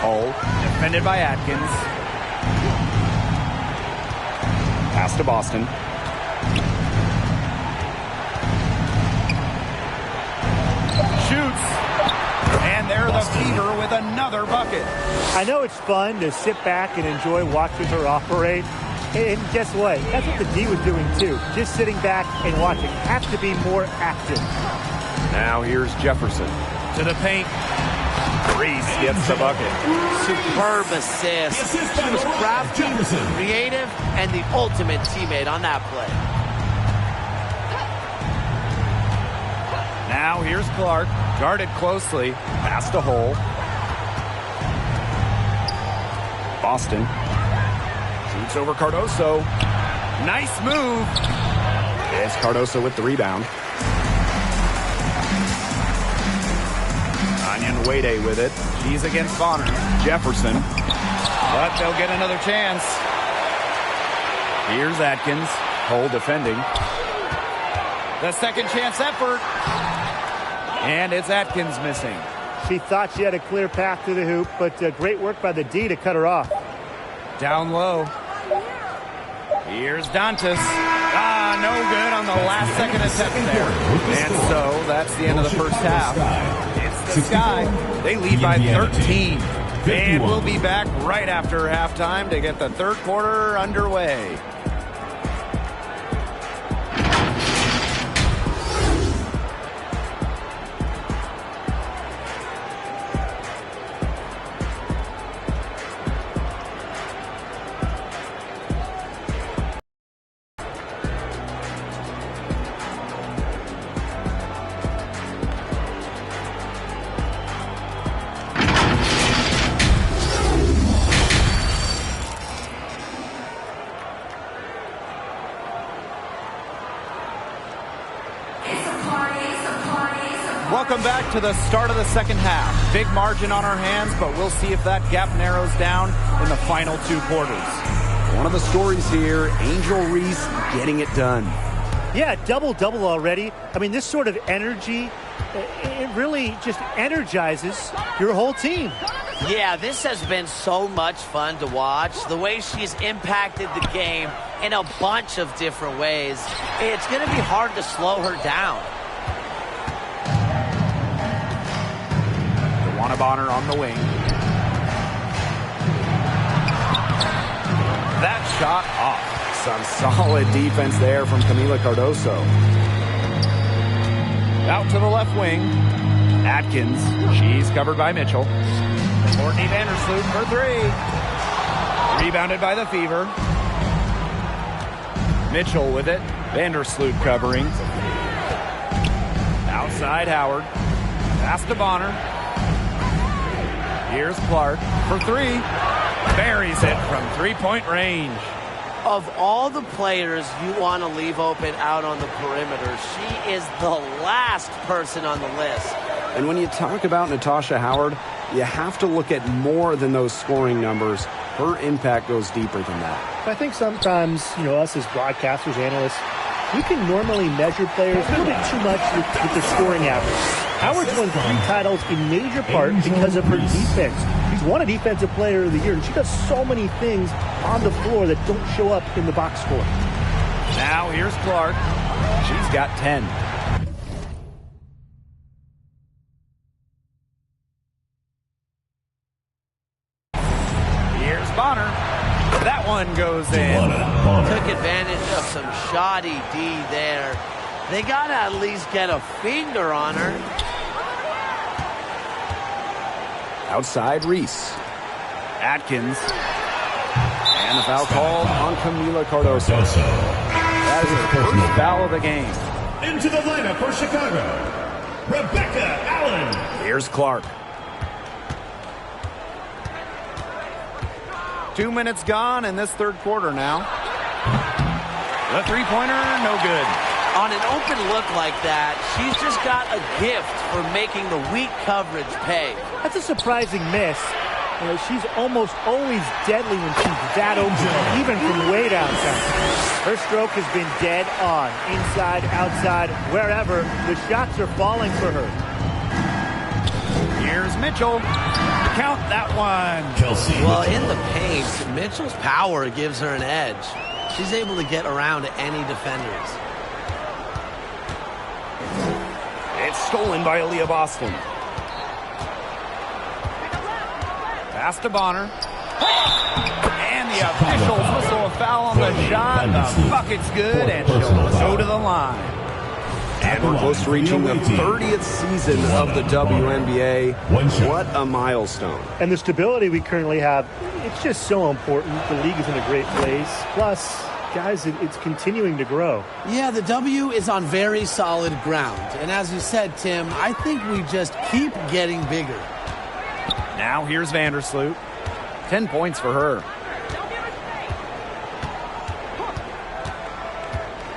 Speaker 2: Hull defended by Atkins. Pass to Boston. Shoots. And there the Fever with another bucket.
Speaker 5: I know it's fun to sit back and enjoy watching her operate. And guess what? That's what the D was doing too. Just sitting back and watching. Have to be more active.
Speaker 2: Now here's Jefferson. To the paint. Reese gets the bucket.
Speaker 4: Superb assist. She was crafty, creative, and the ultimate teammate on that play.
Speaker 2: Now here's Clark. Guarded closely. Pass to Hull. Boston. Shoots over Cardoso. Nice move. It's Cardoso with the rebound. Onyenwere with it. She's against Bonner. Jefferson. But they'll get another chance. Here's Atkins. Hull defending. The second chance effort. And it's Atkins missing.
Speaker 5: She thought she had a clear path to the hoop, but great work by the D to cut her off.
Speaker 2: Down low. Here's Dantas. No good on the last second attempt there. And so that's the end of the first half. It's the Sky. They lead by 13. And we'll be back right after halftime to get the third quarter underway. Welcome back to the start of the second half. Big margin on our hands, but we'll see if that gap narrows down in the final 2 quarters.
Speaker 3: One of the stories here, Angel Reese getting it done.
Speaker 5: Yeah, double-double already. I mean, this sort of energy, it really just energizes your whole team.
Speaker 4: Yeah, this has been so much fun to watch. The way she's impacted the game in a bunch of different ways. It's going to be hard to slow her down.
Speaker 2: Bonner on the wing. That shot off.
Speaker 3: Some solid defense there from Camila Cardoso.
Speaker 2: Out to the left wing. Atkins. She's covered by Mitchell. Courtney Vandersloot for 3. Rebounded by the Fever. Mitchell with it. Vandersloot covering. Outside Howard. Pass to Bonner. Here's Clark for 3. Buries it from 3-point range.
Speaker 4: Of all the players you want to leave open out on the perimeter, she is the last person on the list.
Speaker 3: And when you talk about Natasha Howard, you have to look at more than those scoring numbers. Her impact goes deeper than that.
Speaker 5: I think sometimes, us as broadcasters, analysts, we can normally measure players a little bit too much with the scoring average. Howard's won 3 titles in major part because of her defense. She's won a Defensive Player of the Year, and she does so many things on the floor that don't show up in the box score.
Speaker 2: Now here's Clark. She's got 10. Here's Bonner. That one goes in.
Speaker 4: Took advantage of some shoddy D there. They got to at least get a finger on her.
Speaker 2: Outside Reese. Atkins. And the foul called on Camila Cardoso. That is her first foul of the game.
Speaker 6: Into the lineup for Chicago, Rebecca Allen.
Speaker 2: Here's Clark. 2 minutes gone in this third quarter now. The three-pointer, no good.
Speaker 4: On an open look like that, she's just got a gift for making the weak coverage pay.
Speaker 5: That's a surprising miss. You know, she's almost always deadly when she's that open, even from way downtown. Her stroke has been dead on, inside, outside, wherever. The shots are falling for her.
Speaker 2: Here's Mitchell. Count that one.
Speaker 6: Kelsey.
Speaker 4: Well, in the paint, Mitchell's power gives her an edge. She's able to get around any defenders.
Speaker 2: It's stolen by Aaliyah Boston. Pass to Bonner. And the officials whistle a foul on the shot. The bucket's good, and she'll go to the line.
Speaker 8: And we're close to reaching the 30th season of the WNBA. What a milestone.
Speaker 5: And the stability we currently have, it's just so important. The league is in a great place. Plus, guys, it's continuing to grow.
Speaker 4: Yeah, the W is on very solid ground. And as you said, Tim, I think we just keep getting bigger.
Speaker 2: Now here's Vandersloot. 10 points for her.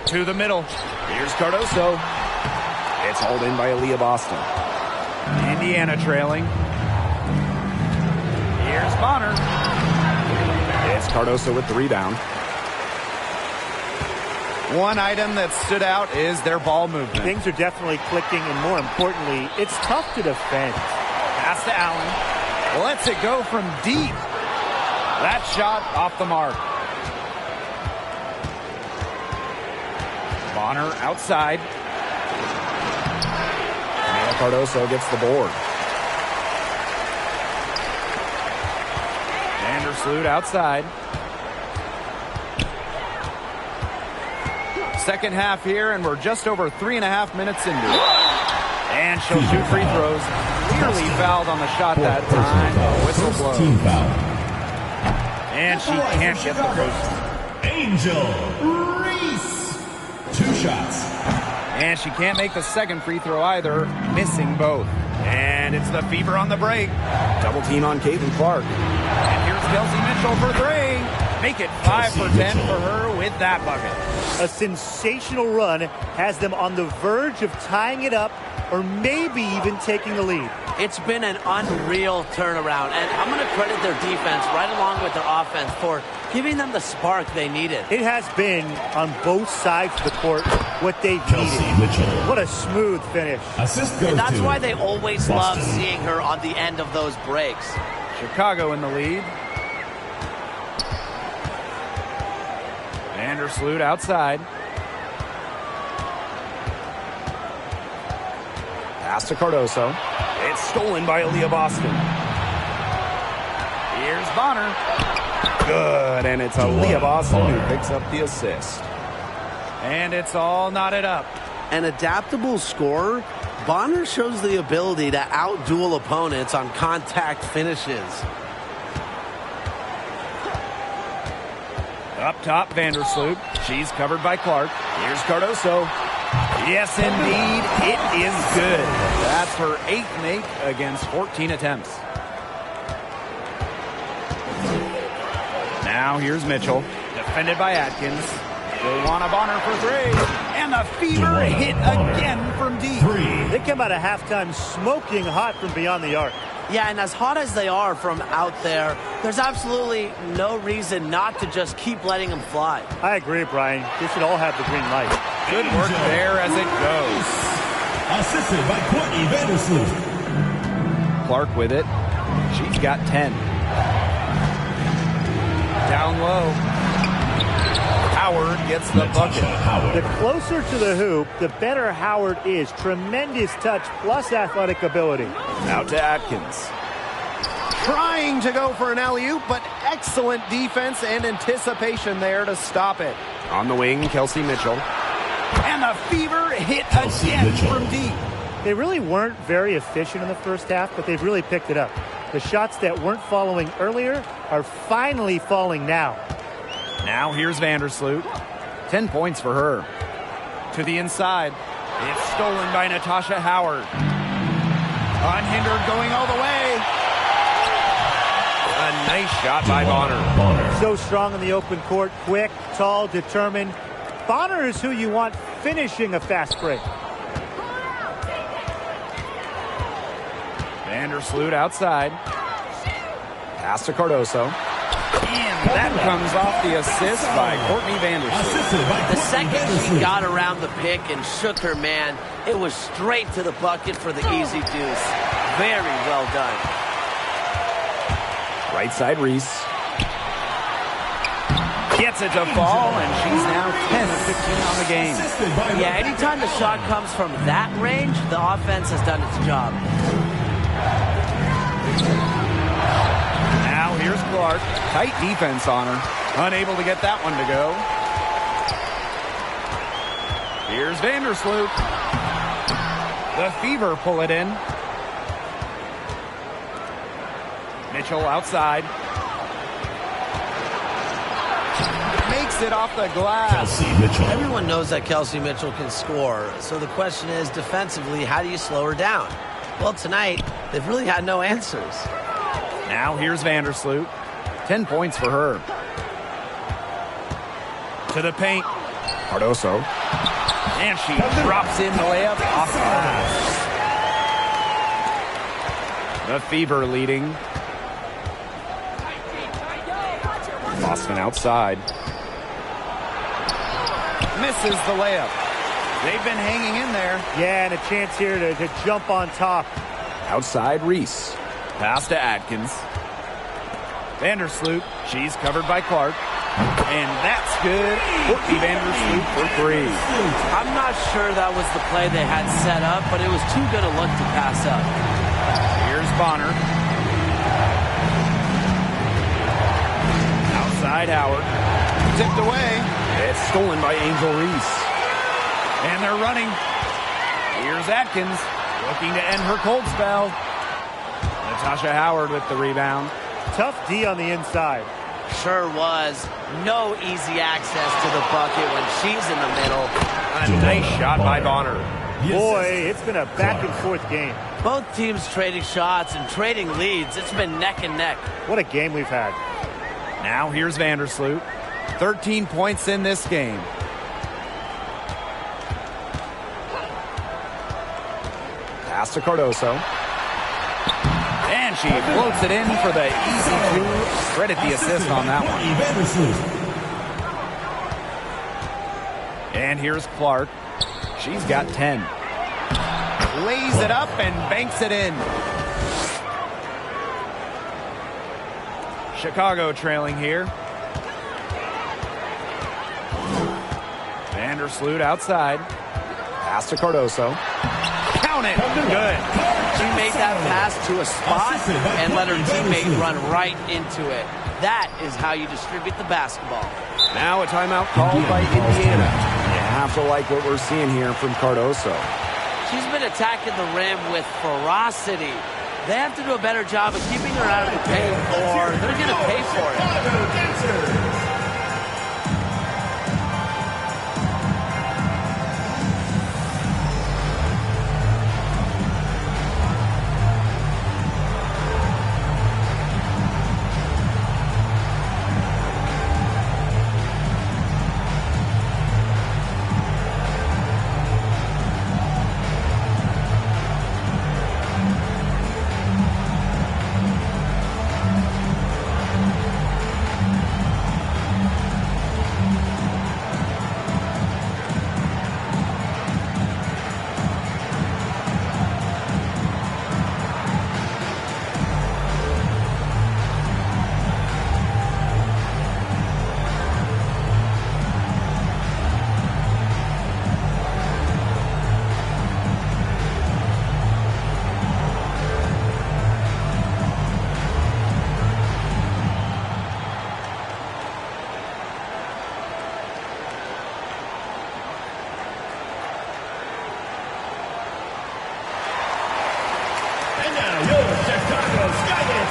Speaker 2: To the middle. Here's Cardoso. It's hauled in by Aaliyah Boston. Indiana trailing. Here's Bonner. It's Cardoso with the rebound. One item that stood out is their ball movement.
Speaker 5: Things are definitely clicking, and more importantly, it's tough to defend.
Speaker 2: Pass to Allen. Lets it go from deep. That shot off the mark. Bonner outside. Camila Cardoso gets the board. Vandersloot outside. Second half here, and we're just over 3.5 minutes into it. And she'll shoot free throws. Clearly fouled on the shot that time. Whistle blows.
Speaker 6: Team foul.
Speaker 2: And she can't get the post.
Speaker 6: Angel Reese. 2 shots.
Speaker 2: And she can't make the second free throw either, missing both. And it's the Fever on the break. Double team on Caitlin Clark. And here's Kelsey Mitchell for 3. Make it 5 for 10 for her with that bucket.
Speaker 5: A sensational run has them on the verge of tying it up or maybe even taking the lead.
Speaker 4: It's been an unreal turnaround, and I'm going to credit their defense right along with their offense for giving them the spark they needed.
Speaker 5: It has been, on both sides of the court, what they've needed.
Speaker 6: Mitchell.
Speaker 5: What a smooth finish.
Speaker 6: Assist goes
Speaker 4: And that's
Speaker 6: to
Speaker 4: why they always
Speaker 6: Boston.
Speaker 4: love seeing her on the end of those breaks.
Speaker 2: Chicago in the lead. Vandersloot outside. Pass to Cardoso. It's stolen by Aaliyah Boston. Here's Bonner. Good, and it's Aaliyah Boston who picks up the assist. And it's all knotted up.
Speaker 4: An adaptable scorer, Bonner shows the ability to outduel opponents on contact finishes.
Speaker 2: Up top, Vandersloot. She's covered by Clark. Here's Cardoso. Yes, indeed, it is good. That's her 8th make against 14 attempts. Now here's Mitchell, defended by Atkins. Joanna Bonner for 3. And the Fever hit again from deep.
Speaker 5: They come out of halftime smoking hot from beyond the arc.
Speaker 4: Yeah, and as hot as they are from out there, there's absolutely no reason not to just keep letting them fly.
Speaker 5: I agree, Brian. They should all have the green light.
Speaker 2: Good work there as it goes.
Speaker 6: Assisted by Courtney Vandersloot.
Speaker 2: Clark with it. She's got 10. Down low. Howard gets the bucket.
Speaker 5: The closer to the hoop, the better Howard is. Tremendous touch plus athletic ability.
Speaker 2: Out to Atkins. Trying to go for an alley-oop, but excellent defense and anticipation there to stop it. On the wing, Kelsey Mitchell. And the Fever hit again from deep.
Speaker 5: They really weren't very efficient in the first half, but they've really picked it up. The shots that weren't falling earlier are finally falling now.
Speaker 2: Now here's Vandersloot. 10 points for her. To the inside. It's stolen by Natasha Howard. Unhindered, going all the way. A nice shot by Bonner.
Speaker 5: So strong in the open court, quick, tall, determined. Bonner is who you want finishing a fast break.
Speaker 2: Vandersloot outside. Pass to Cardoso. And that comes off the assist by Courtney Vandersloot.
Speaker 4: The second she got around the pick and shook her man, it was straight to the bucket for the easy deuce. Very well done.
Speaker 2: Right side, Reese. Gets it to fall, and she's now 10 of 15 on the game.
Speaker 4: Yeah, anytime the shot comes from that range, the offense has done its job.
Speaker 2: Now here's Clark. Tight defense on her. Unable to get that one to go. Here's Vandersloot. The Fever pull it in. Mitchell outside. Makes it off the glass.
Speaker 6: Kelsey Mitchell.
Speaker 4: Everyone knows that Kelsey Mitchell can score. So the question is, defensively, how do you slow her down? Well, tonight, they've really had no answers.
Speaker 2: Now here's Vandersloot. 10 points for her. To the paint. Cardoso. And she drops in the layup off glass. The Fever leading. Boston outside. Misses the layup. They've been hanging in there.
Speaker 5: Yeah, and a chance here to jump on top.
Speaker 2: Outside, Reese. Pass to Atkins. Vandersloot. She's covered by Clark. And that's good. Courtney Vandersloot for three.
Speaker 4: I'm not sure that was the play they had set up, but it was too good a look to pass up.
Speaker 2: Here's Bonner. Outside, Howard. Tipped away. It's stolen by Angel Reese. And they're running. Here's Atkins, looking to end her cold spell. Natasha Howard with the rebound.
Speaker 5: Tough D on the inside.
Speaker 4: Sure was. No easy access to the bucket when she's in the middle.
Speaker 2: A nice shot by Bonner.
Speaker 5: Boy, it's been a back-and-forth game.
Speaker 4: Both teams trading shots and trading leads. It's been neck and neck.
Speaker 5: What a game we've had.
Speaker 2: Now here's Vandersloot. 13 points in this game. Pass to Cardoso. And she floats it in for the easy two. Credit the assist on that one. And here's Clark. She's got 10. Lays it up and banks it in. Chicago trailing here. Vandersloot outside. Pass to Cardoso. Count it. Good.
Speaker 4: She made that pass to a spot and let her teammate run right into it. That is how you distribute the basketball.
Speaker 2: Now a timeout called by Indiana. You have to like what we're seeing here from Cardoso.
Speaker 4: She's been attacking the rim with ferocity. They have to do a better job of keeping her out of the paint, or they're going to pay for it.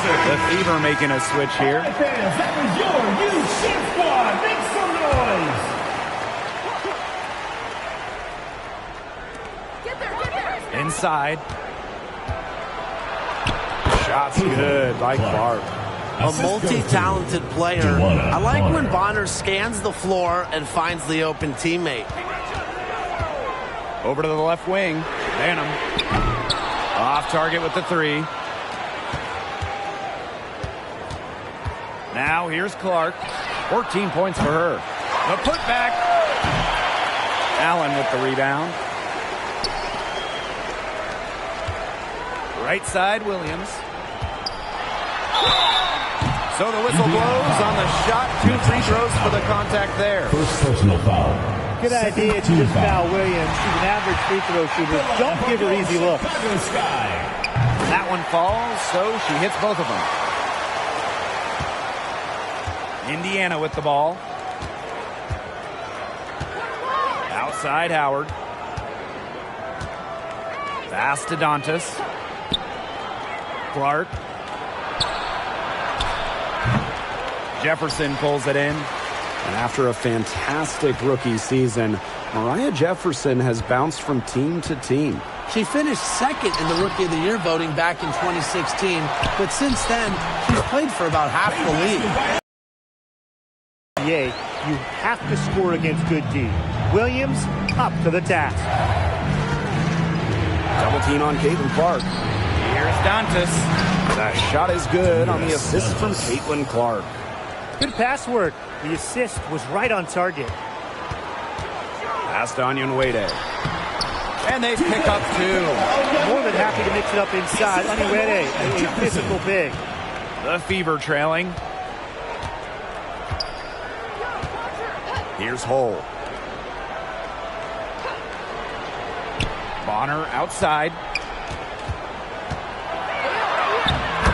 Speaker 2: The Fever making a switch here.
Speaker 6: Fans, that was your U-Ship Squad. Make some noise.
Speaker 2: Inside. Shots good by Clark.
Speaker 4: A multi-talented player. I like when Bonner scans the floor and finds the open teammate.
Speaker 2: Over to the left wing. Banham. Off target with the three. Now here's Clark. 14 points for her. The putback. Allen with the rebound. Right side, Williams. So the whistle blows on the shot. 2 free throws for the contact there.
Speaker 6: First personal foul.
Speaker 5: Good idea to just foul Williams. She's an average free throw shooter. Don't give her easy looks.
Speaker 2: That one falls, so she hits both of them. Indiana with the ball. Outside Howard. Pass to Dantas. Clark. Jefferson pulls it in.
Speaker 3: And after a fantastic rookie season, Mariah Jefferson has bounced from team to team.
Speaker 4: She finished second in the Rookie of the Year voting back in 2016, but since then, she's played for about half the league.
Speaker 5: You have to score against good D. Williams up to the task.
Speaker 3: Double team on Caitlin Clark.
Speaker 2: Here's Dantas.
Speaker 3: The shot is good on the assist from Caitlin Clark.
Speaker 5: Good pass work. The assist was right on target.
Speaker 3: Pass to Onyenwede.
Speaker 2: And they pick up 2.
Speaker 5: More than happy to mix it up inside. Onyenwede, a physical big.
Speaker 2: The Fever trailing. Here's Hull. Bonner outside.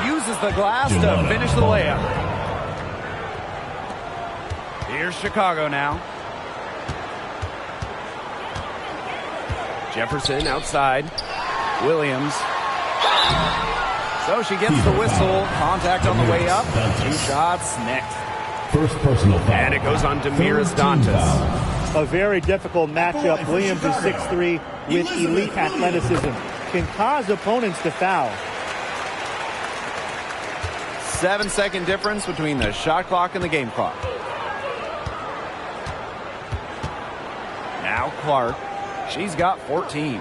Speaker 2: Uses the glass to finish the layup. Here's Chicago now. Jefferson outside. Williams. So she gets the whistle. Contact on the way up. 2 shots next.
Speaker 6: First personal foul.
Speaker 3: And it goes on to Damiris Dantas.
Speaker 5: A very difficult matchup. Williams is 6'3" with elite athleticism. Can cause opponents to foul.
Speaker 2: 7-second difference between the shot clock and the game clock. Now Clark. She's got 14.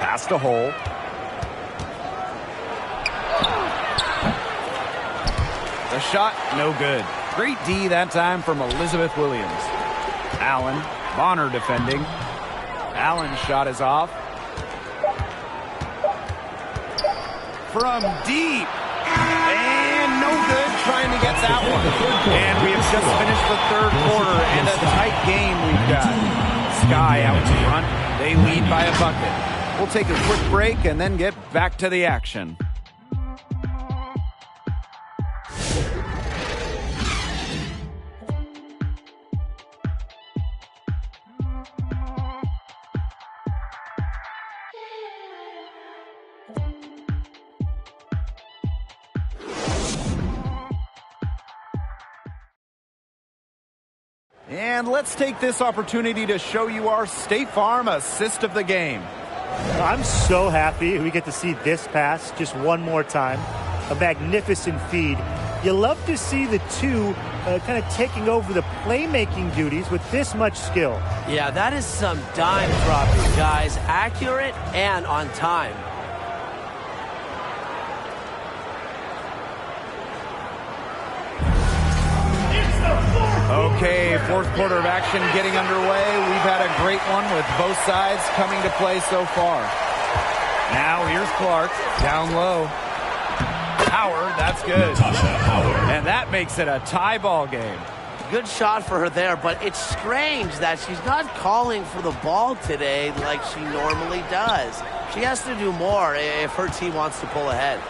Speaker 2: Pass to Hull. The shot, no good. Great D that time from Elizabeth Williams. Allen, Bonner defending. Allen's shot is off. From deep. And no good trying to get that one. And we have just finished the 3rd quarter and a tight game we've got. Sky out in front. They lead by a bucket. We'll take a quick break and then get back to the action. And let's take this opportunity to show you our State Farm assist of the game.
Speaker 5: I'm so happy we get to see this pass just one more time. A magnificent feed. You love to see the two kind of taking over the playmaking duties with this much skill.
Speaker 4: Yeah, that is some dime dropping, guys. Accurate and on time.
Speaker 2: Okay, 4th quarter of action getting underway. We've had a great one with both sides coming to play so far. Now here's Clark down low. Howard, that's good. And that makes it a tie ball game.
Speaker 4: Good shot for her there, but it's strange that she's not calling for the ball today like she normally does. She has to do more if her team wants to pull ahead.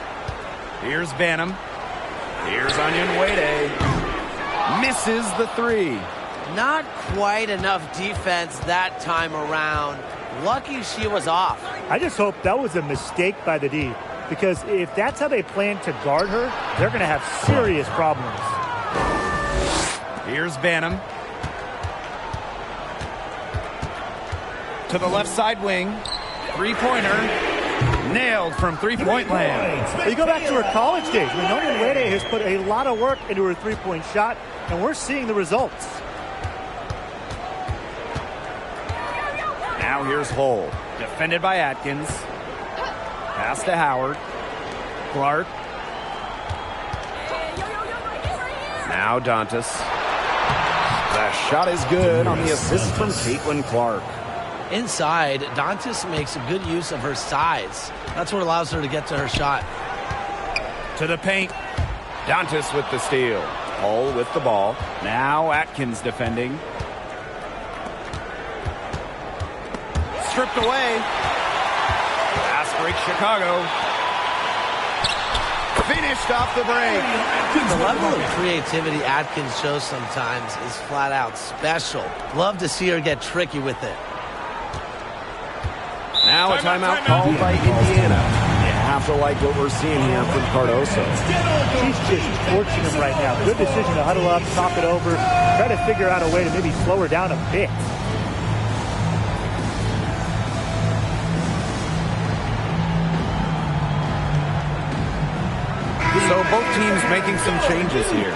Speaker 2: Here's Banham. Here's Onyenwede. Misses the 3.
Speaker 4: Not quite enough defense that time around. Lucky she was off.
Speaker 5: I just hope that was a mistake by the D. because if that's how they plan to guard her, they're going to have serious problems.
Speaker 2: Here's Banham. To the left side wing. Three-pointer. Nailed from three-point land.
Speaker 5: You go back to her college days. Winona Wede has put a lot of work into her three-point shot, and we're seeing the results.
Speaker 2: Now here's Hull. Defended by Atkins. Pass to Howard. Clark. Now Dantas. The shot is good on the assist from Caitlin Clark.
Speaker 4: Inside, Dantas makes a good use of her size. That's what allows her to get to her shot.
Speaker 2: To the paint. Dantas with the steal. Hull with the ball. Now Atkins defending. Stripped away. Pass break Chicago. Finished off the break.
Speaker 4: The level of creativity Atkins shows sometimes is flat out special. Love to see her get tricky with it.
Speaker 2: Now a timeout called by Indiana. You have to like what we're seeing here from Cardoso.
Speaker 5: She's just torching him right now. Good decision to huddle up, talk it over, try to figure out a way to maybe slow her down a bit.
Speaker 2: So both teams making some changes here.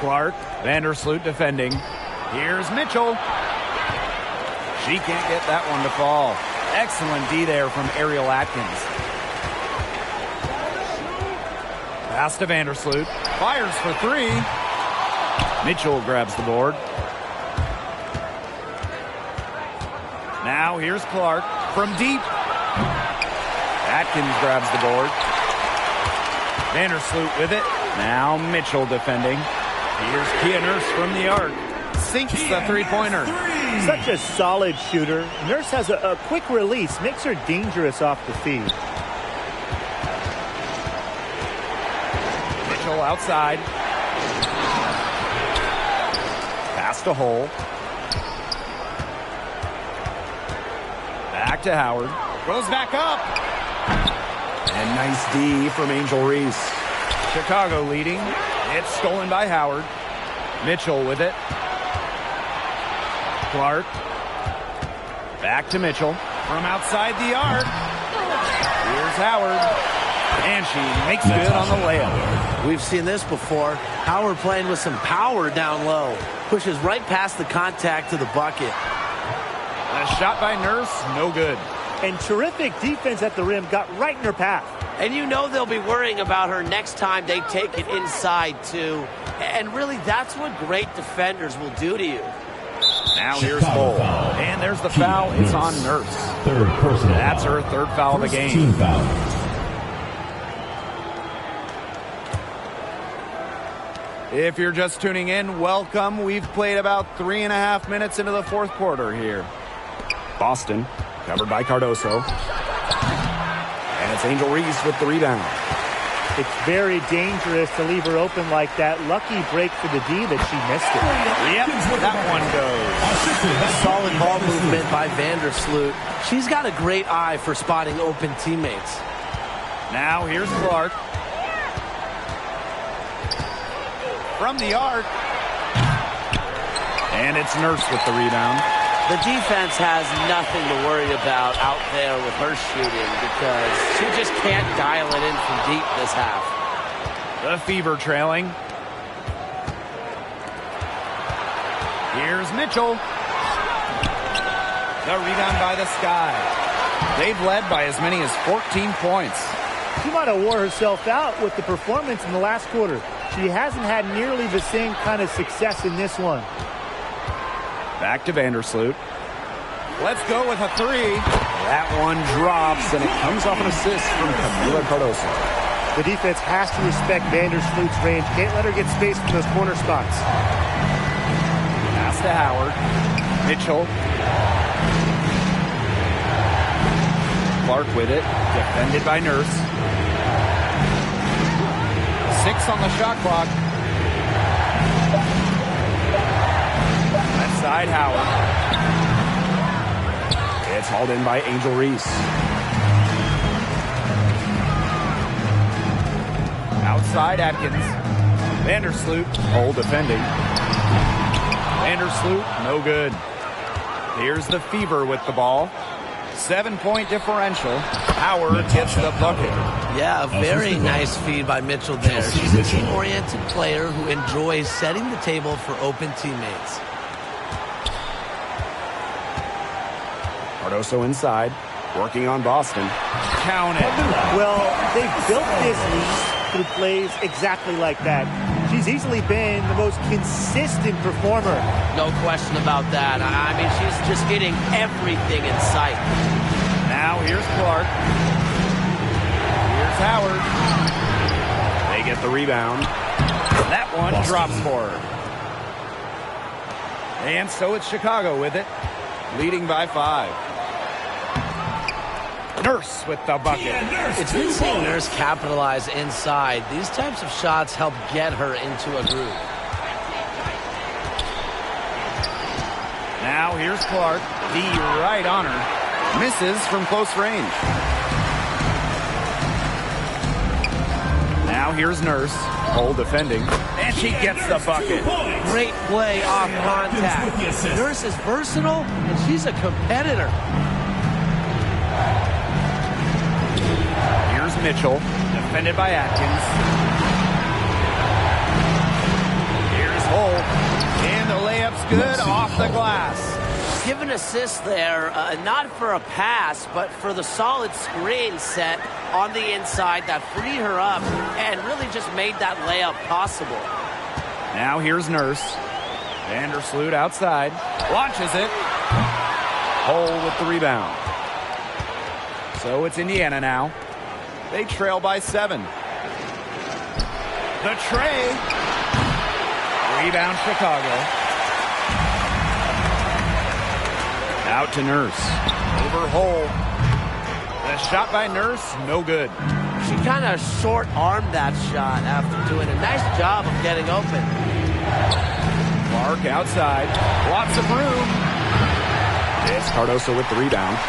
Speaker 2: Clark, Vandersloot defending. Here's Mitchell. She can't get that one to fall. Excellent D there from Ariel Atkins. Pass to Vandersloot. Fires for three. Mitchell grabs the board. Now here's Clark from deep. Atkins grabs the board. Vandersloot with it. Now Mitchell defending. Here's Kia Nurse from the arc. Sinks the three-pointer.
Speaker 5: Such a solid shooter. Nurse has a quick release. Makes her dangerous off the feed.
Speaker 2: Mitchell outside. Pass to Hull. Back to Howard. Goes back up. And nice D from Angel Reese. Chicago leading. It's stolen by Howard. Mitchell with it. Clark. Back to Mitchell. From outside the arc. Here's Howard. And she makes good on the layup.
Speaker 4: We've seen this before. Howard playing with some power down low. Pushes right past the contact to the bucket.
Speaker 2: A shot by Nurse, no good.
Speaker 5: And terrific defense at the rim. Got right in her path.
Speaker 4: And you know they'll be worrying about her next time they take it inside, too. And really, that's what great defenders will do to you.
Speaker 2: Now here's Hull. And there's the foul. It's on Nurse.
Speaker 6: Third personal.
Speaker 2: That's her third foul of the game.
Speaker 6: Team foul.
Speaker 2: If you're just tuning in, welcome. We've played about 3.5 minutes into the fourth quarter here. Boston, covered by Cardoso. And it's Angel Reese with the rebound.
Speaker 5: It's very dangerous to leave her open like that. Lucky break for the D that she missed it.
Speaker 2: Yep, that one goes.
Speaker 4: Solid ball movement by Vandersloot. She's got a great eye for spotting open teammates.
Speaker 2: Now here's Clark. From the arc. And it's Nurse with the rebound.
Speaker 4: The defense has nothing to worry about out there with her shooting because she just can't dial it in from deep this half.
Speaker 2: The Fever trailing. Here's Mitchell. The rebound by the Sky. They've led by as many as 14 points.
Speaker 5: She might have wore herself out with the performance in the last quarter. She hasn't had nearly the same kind of success in this one.
Speaker 2: Back to Vandersloot. Let's go with a three. That one drops, and it comes off an assist from Camila Cardoso.
Speaker 5: The defense has to respect Vandersloot's range. Can't let her get space from those corner spots.
Speaker 2: Pass to Howard. Mitchell. Clark with it. Defended by Nurse. 6 on the shot clock. Outside Howard. It's hauled in by Angel Reese. Outside Atkins. Vandersloot, hole defending. Vandersloot, no good. Here's the Fever with the ball. 7-point differential. Howard gets the bucket.
Speaker 4: Yeah, a very nice feed by Mitchell there. She's a team-oriented player who enjoys setting the table for open teammates.
Speaker 2: Cardoso inside, working on Boston. Count it.
Speaker 5: Well, they've built this lead through plays exactly like that. She's easily been the most consistent performer.
Speaker 4: No question about that. I mean, she's just getting everything in sight.
Speaker 2: Now here's Clark. Here's Howard. They get the rebound. That one drops for her. And so it's Chicago with it, leading by 5. Nurse with the bucket.
Speaker 4: It's been seeing Nurse capitalize inside. These types of shots help get her into a groove.
Speaker 2: Now here's Clark. The right on her. Misses from close range. Now here's Nurse. Hole defending. And she gets the bucket.
Speaker 4: Great play off contact. Nurse is versatile, and she's a competitor.
Speaker 2: Here's Mitchell, defended by Atkins. Here's Holt, and the layup's good off the glass.
Speaker 4: Give an assist there, not for a pass, but for the solid screen set on the inside that freed her up and really just made that layup possible.
Speaker 2: Now here's Nurse. Vandersloot outside, launches it. Hole with the rebound. So it's Indiana now. They trail by 7. The tray. Rebound Chicago. Out to Nurse. Over Hole. The shot by Nurse, no good.
Speaker 4: She kind of short-armed that shot after doing a nice job of getting open.
Speaker 2: Clark outside. Lots of room. It's Cardoso with the rebound.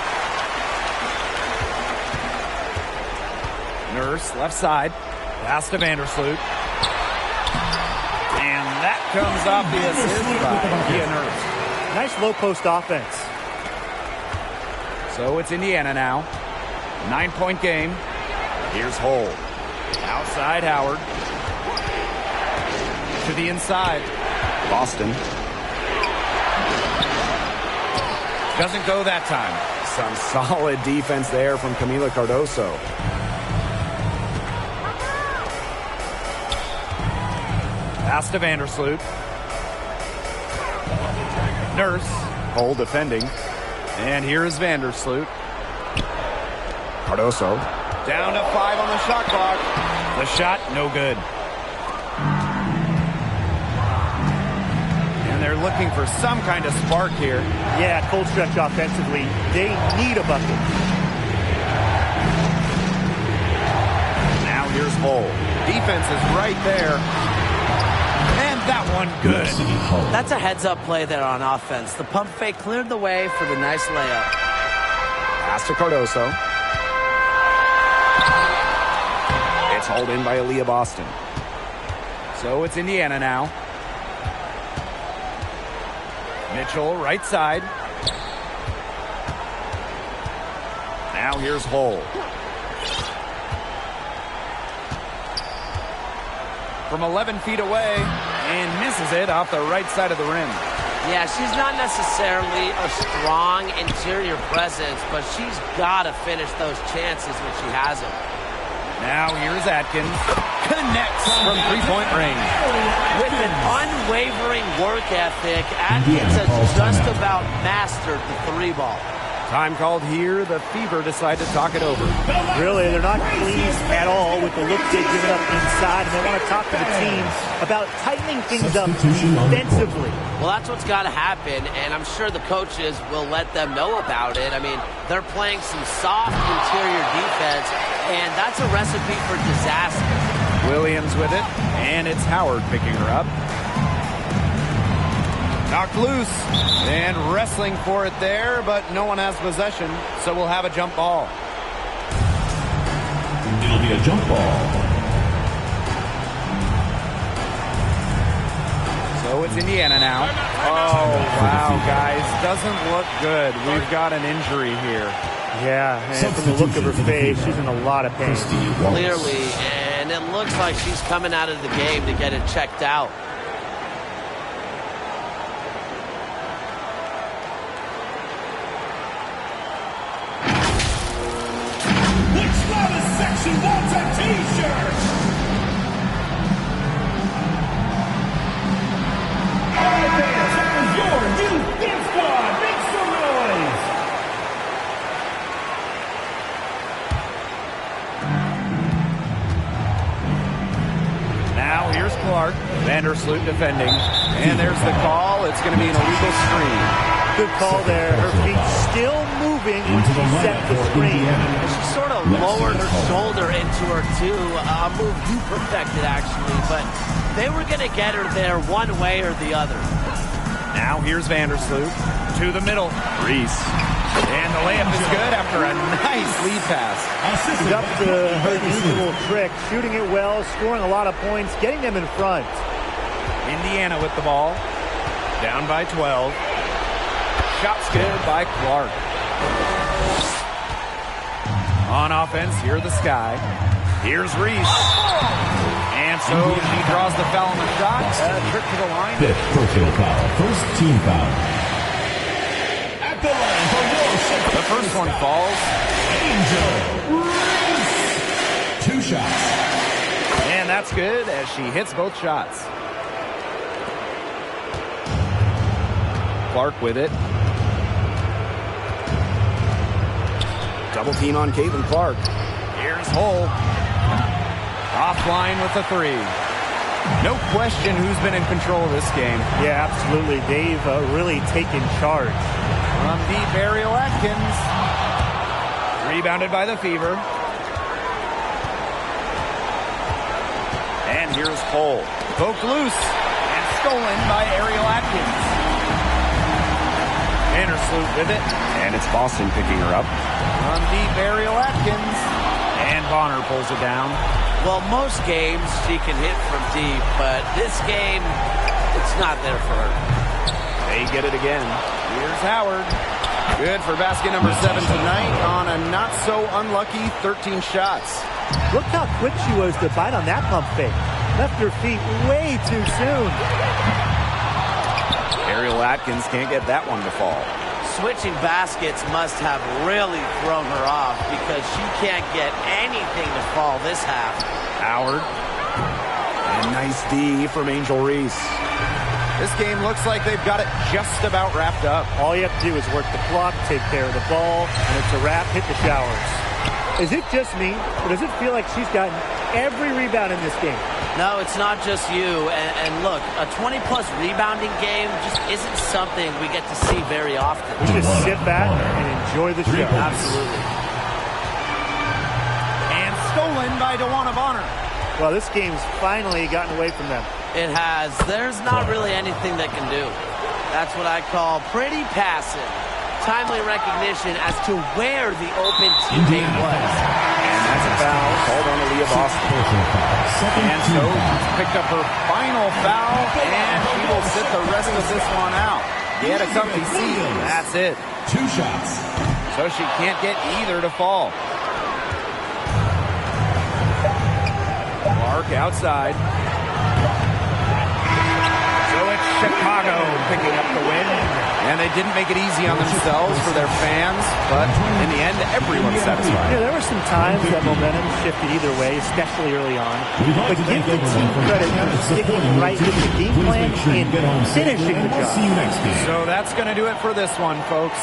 Speaker 2: Nurse, left side. Pass to Vandersloot. And that comes off the assist by Kia Nurse.
Speaker 5: Nice low-post offense.
Speaker 2: So it's Indiana now. 9-point game. Here's Hole. Outside Howard. To the inside. Boston. Doesn't go that time. Some solid defense there from Camila Cardoso. Pass to Vandersloot. Nurse. Hole defending. And here's Vandersloot. Cardoso. Down to 5 on the shot clock. The shot, no good. And they're looking for some kind of spark here.
Speaker 5: Yeah, cold stretch offensively. They need a bucket.
Speaker 2: Now here's Hole. Defense is right there. And that one good.
Speaker 4: That's a heads-up play there on offense. The pump fake cleared the way for the nice layup.
Speaker 2: Pass to Cardoso. It's hauled in by Aaliyah Boston. So it's Indiana now. Mitchell, right side. Now here's Hole. From 11 feet away, and misses it off the right side of the rim.
Speaker 4: Yeah, she's not necessarily a strong interior presence, but she's got to finish those chances when she has them.
Speaker 2: Now here's Atkins. Connects from three-point range.
Speaker 4: With an unwavering work ethic, Atkins has just about mastered the 3-ball.
Speaker 2: Time called here. The Fever decide to talk it over.
Speaker 5: Really, they're not pleased at all with the look they've given up inside, and they want to talk to the team about tightening things up defensively.
Speaker 4: Well, that's what's got to happen, and I'm sure the coaches will let them know about it. I mean, they're playing some soft interior defense, and that's a recipe for disaster.
Speaker 2: Williams with it, and it's Howard picking her up. Knocked loose and wrestling for it there, but no one has possession, so we'll have a jump ball.
Speaker 6: It'll be a jump ball.
Speaker 2: So it's Indiana now. Oh, wow, guys. Doesn't look good. We've got an injury here.
Speaker 5: Yeah, and from the look of her face, she's in a lot of pain.
Speaker 4: Clearly, and it looks like she's coming out of the game to get it checked out.
Speaker 6: Which loudest section wants a t-shirt? Your new dance squad, make some noise!
Speaker 2: Now here's Clark. Vandersloot defending. And there's the call. It's going to be an illegal screen.
Speaker 5: Good call there. Her feet still moving when she set the screen.
Speaker 4: She sort of lowered her shoulder into her, too. A move you perfected, actually. But they were going to get her there one way or the other.
Speaker 2: Now here's Vandersloot to the middle. Reese. And the layup is good after a nice lead pass.
Speaker 5: She's up to her usual trick, shooting it well, scoring a lot of points, getting them in front.
Speaker 2: Indiana with the ball. Down by 12. Shot's good by Clark. On offense, here are the Sky. Here's Reese. And so she draws the foul on the shot. Trip to the line.
Speaker 6: Fifth personal foul. First team foul. At the line for Warsaw.
Speaker 2: The first one falls.
Speaker 6: Angel Reese. 2 shots.
Speaker 2: And that's good as she hits both shots. Clark with it. Double team on Caitlin Clark. Here's Hull. Offline with the 3. No question who's been in control of this game.
Speaker 5: Yeah, absolutely. They've really taken charge.
Speaker 2: From deep, Ariel Atkins. Rebounded by the Fever. And here's Hull. Poked loose and stolen by Ariel Atkins. Vandersloot with it. And it's Boston picking her up. From deep, Ariel Atkins. And Bonner pulls it down.
Speaker 4: Well, most games she can hit from deep, but this game, it's not there for her.
Speaker 2: They get it again. Here's Howard. Good for basket number 7 tonight on a not-so-unlucky 13 shots.
Speaker 5: Look how quick she was to bite on that pump fake. Left her feet way too soon.
Speaker 2: Ariel Atkins can't get that one to fall.
Speaker 4: Switching baskets must have really thrown her off because she can't get anything to fall this half.
Speaker 2: Howard. And nice D from Angel Reese. This game looks like they've got it just about wrapped up.
Speaker 5: All you have to do is work the clock, take care of the ball, and it's a wrap, hit the showers. Is it just me, or does it feel like she's gotten every rebound in this game?
Speaker 4: No, it's not just you. And look, a 20-plus rebounding game just isn't something we get to see very often.
Speaker 5: We just sit back and enjoy the show.
Speaker 4: Absolutely.
Speaker 2: And stolen by DeWanna Bonner.
Speaker 5: Well, this game's finally gotten away from them.
Speaker 4: It has. There's not really anything they can do. That's what I call pretty passive. Timely recognition as to where the open teammate was.
Speaker 2: And that's a foul called on Aaliyah Boston. And so picked up her final foul, and she will sit the rest of this one out. Get a comfy seat. That's it.
Speaker 6: 2 shots.
Speaker 2: So she can't get either to fall. Clark outside. So it's Chicago picking up the win. And they didn't make it easy on themselves for their fans, but in the end, everyone's satisfied.
Speaker 5: Yeah, there were some times that momentum shifted either way, especially early on. But give the team credit for sticking right with the game plan and finishing the job.
Speaker 6: See you next game.
Speaker 2: So that's going to do it for this one, folks.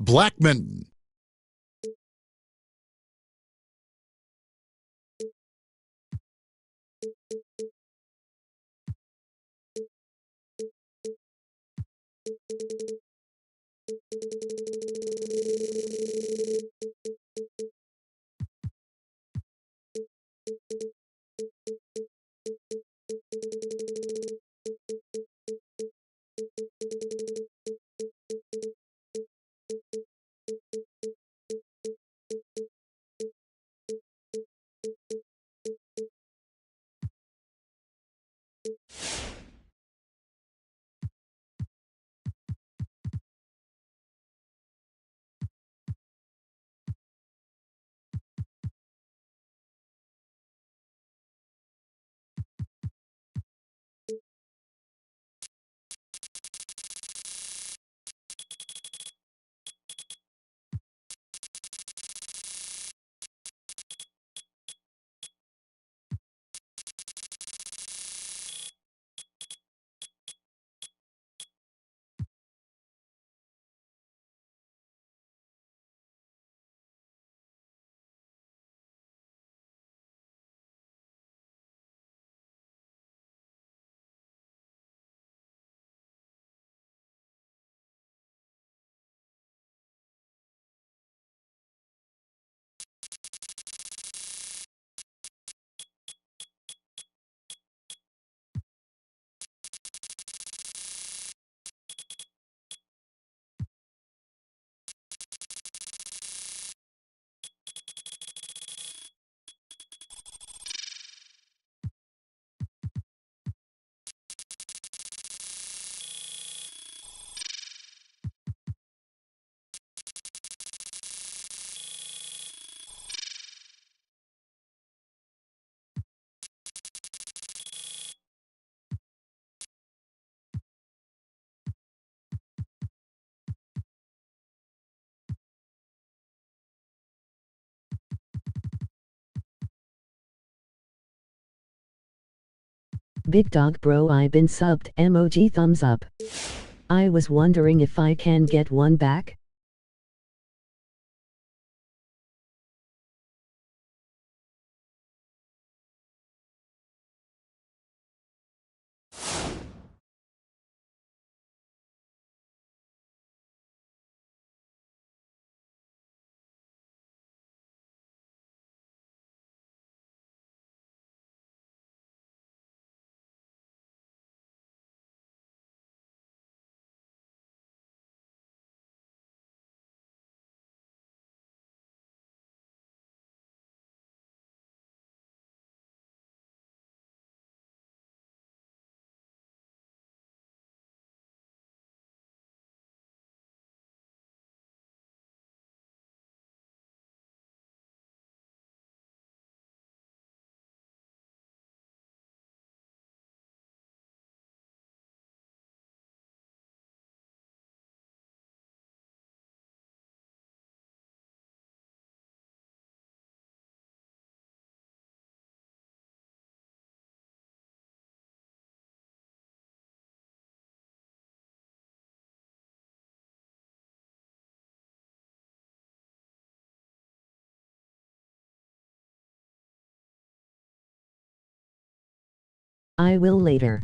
Speaker 9: Blackman.
Speaker 10: Big dog bro, I been subbed, emoji thumbs up. I was wondering if I can get one back. I will later.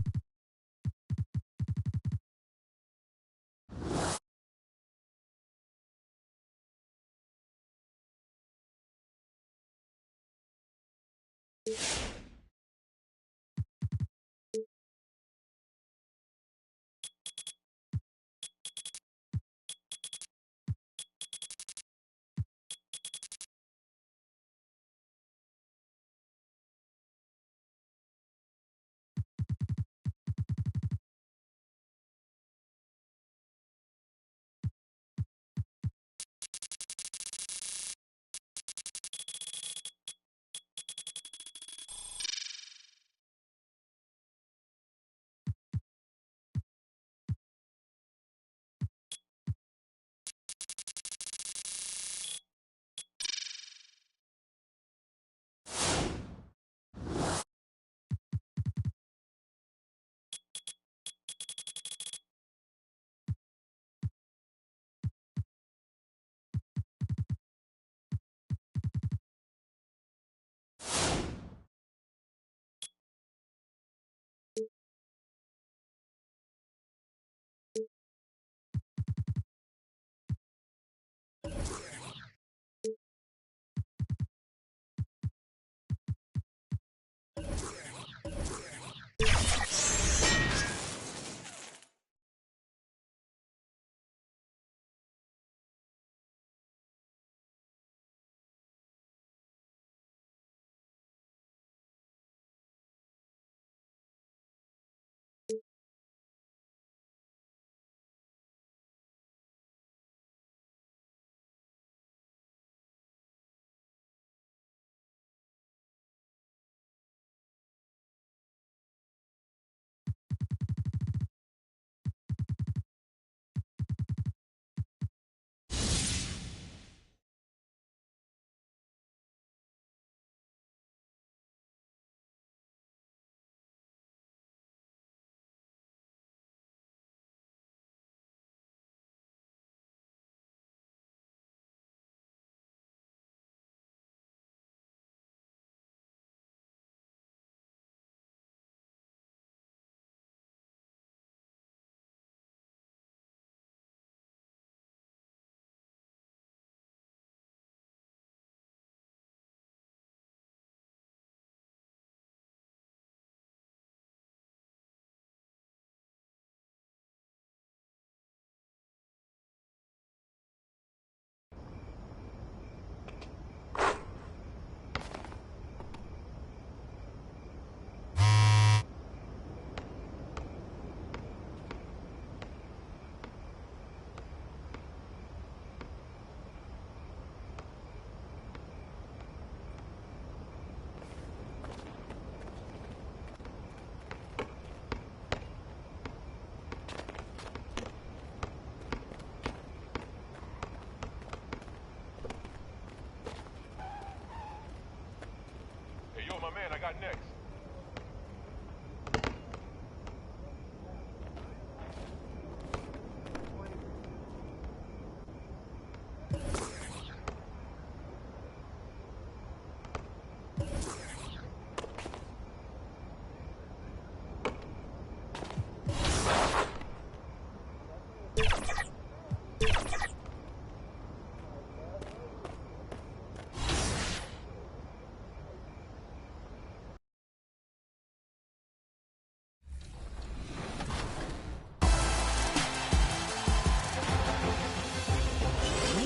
Speaker 9: Next.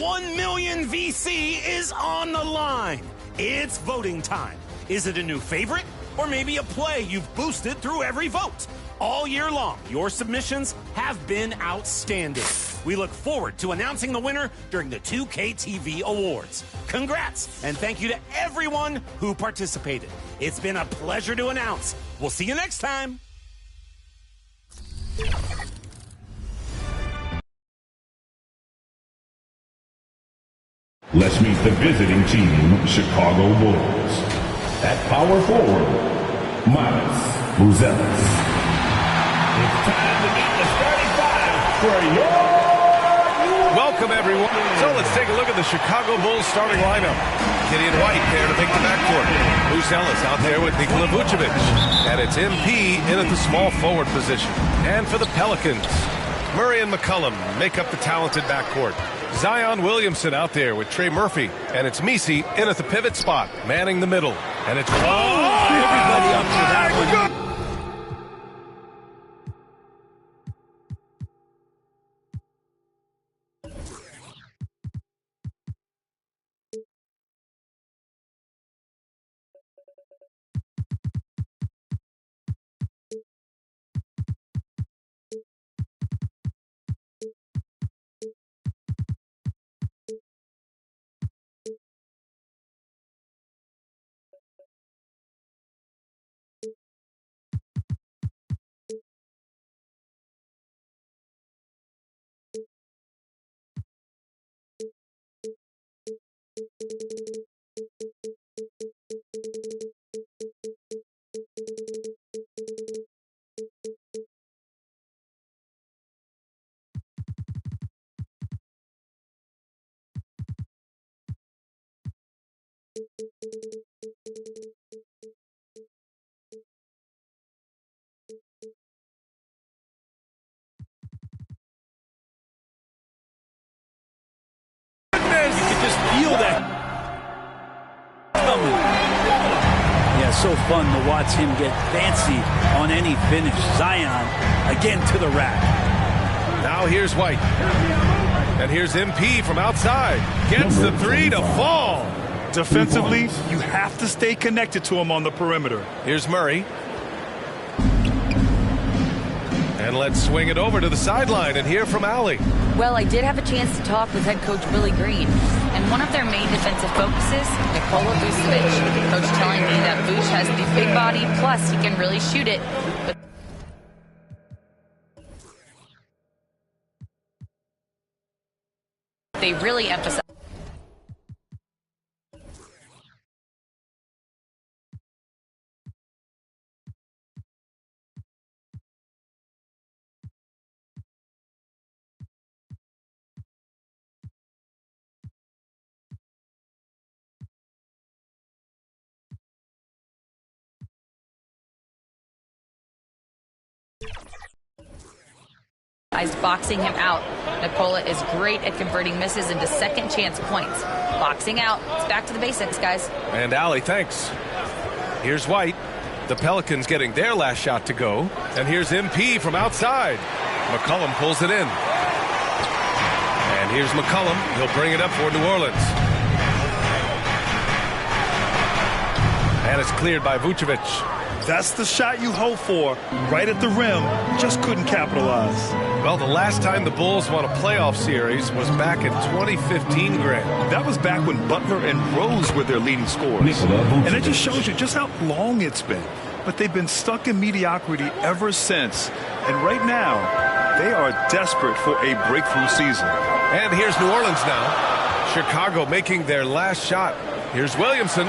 Speaker 1: $1 million VC is on the line. It's voting time. Is it a new favorite or maybe a play you've boosted through every vote? All year long, your submissions have been outstanding. We look forward to announcing the winner during the 2K TV Awards. Congrats, and thank you to everyone who participated. It's been a pleasure to announce. We'll see you next time.
Speaker 6: Let's meet the visiting team, Chicago Bulls. At power forward, Miles Buzelis. It's time to get the starting five for your...
Speaker 1: Welcome
Speaker 9: Welcome, everyone. So let's take a look at the Chicago Bulls starting lineup. Giddey and White there to make the backcourt. Buzelis out there with Nikola Vucevic. And it's MP in at the small forward position. And for the Pelicans, Murray and McCollum make up the talented backcourt. Zion Williamson out there with Trey Murphy. And it's Messi in at the pivot spot, manning the middle. And it's...
Speaker 11: Everybody up for that one. Feel that coming. Yeah, so fun to watch him get fancy on any finish. Zion again to the rack.
Speaker 9: Now here's White. And here's MP from outside. Gets the three to fall.
Speaker 12: Defensively, you have to stay connected to him on the perimeter.
Speaker 9: Here's Murray. And let's swing it over to the sideline and hear from Allie.
Speaker 13: Well, I did have a chance to talk with head coach Willie Green, and one of their main defensive focuses, Nikola Vucevic. Coach telling me that Vuce has the big body, plus he can really shoot it. But they really emphasize boxing him out. Nikola is great at converting misses into second chance points. Boxing out. It's back to the basics, guys.
Speaker 9: And Allie, thanks. Here's White. The Pelicans getting their last shot to go. And here's MP from outside. McCollum pulls it in. And here's McCollum. He'll bring it up for New Orleans. And it's cleared by Vucevic.
Speaker 12: That's the shot you hope for. Right at the rim. Just couldn't capitalize.
Speaker 9: Well, the last time the Bulls won a playoff series was back in 2015, Grant.
Speaker 12: That was back when Butler and Rose were their leading scorers. And it just shows you just how long it's been. But they've been stuck in mediocrity ever since. And right now, they are desperate for a breakthrough season.
Speaker 9: And here's New Orleans now. Chicago making their last shot. Here's Williamson.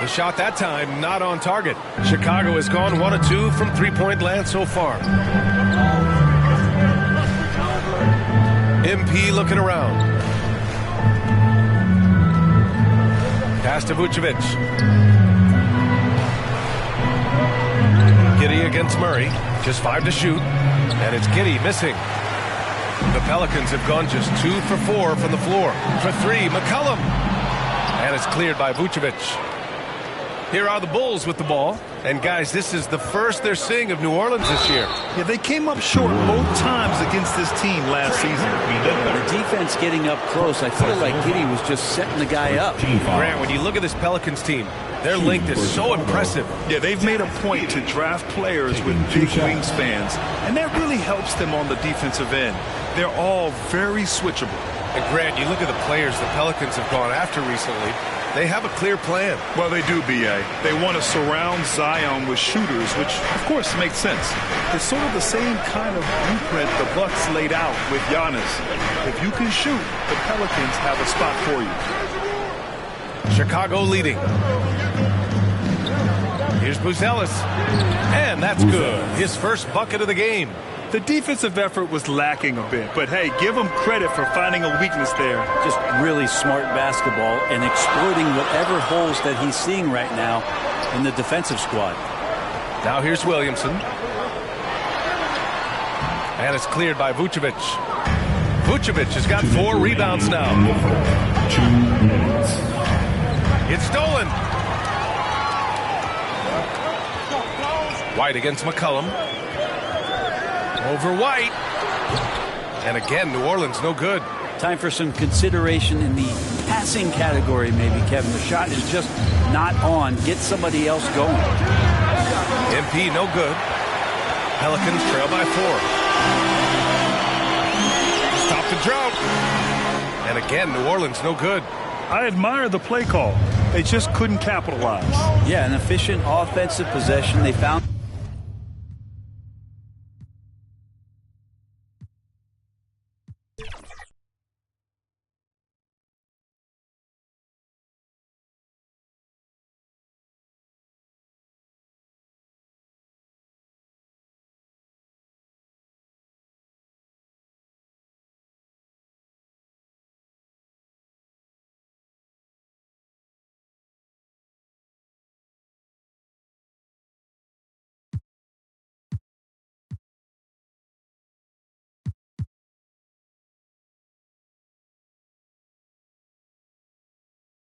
Speaker 9: The shot that time not on target. Chicago has gone 1 of 2 from three-point land so far. MP looking around. Pass to Vucevic. Giddey against Murray. Just 5 to shoot. And it's Giddey missing. The Pelicans have gone just 2 for 4 from the floor. For 3, McCollum. And it's cleared by Vucevic. Here are the Bulls with the ball. And, guys, this is the first they're seeing of New Orleans this year.
Speaker 12: Yeah, they came up short both times against this team last season.
Speaker 11: The defense getting up close. I feel like Giddey was just setting the guy up.
Speaker 9: Grant, when you look at this Pelicans team, their length is so impressive.
Speaker 12: Yeah, they've made a point to draft players with big wingspans, and that really helps them on the defensive end. They're all very switchable.
Speaker 9: And, Grant, you look at the players the Pelicans have gone after recently. They have a clear plan.
Speaker 12: Well, they do, B.A. They want to surround Zion with shooters, which, of course, makes sense. It's sort of the same kind of blueprint the Bucks laid out with Giannis. If you can shoot, the Pelicans have a spot for you.
Speaker 9: Chicago leading. Here's Buzelis. And that's good. His first bucket of the game.
Speaker 12: The defensive effort was lacking a bit, but hey, give them credit for finding a weakness there.
Speaker 11: Just really smart basketball and exploiting whatever holes that he's seeing right now in the defensive squad.
Speaker 9: Now here's Williamson. And it's cleared by Vucevic. Vucevic has got 4 rebounds now.
Speaker 6: 2 minutes.
Speaker 9: It's stolen. White against McCollum. Over White. And again, New Orleans no good.
Speaker 11: Time for some consideration in the passing category, maybe, Kevin. The shot is just not on. Get somebody else going.
Speaker 9: MP no good. Pelicans trail by 4. Stop the drought. And again, New Orleans no good.
Speaker 12: I admire the play call. They just couldn't capitalize.
Speaker 11: Yeah, an efficient offensive possession. They found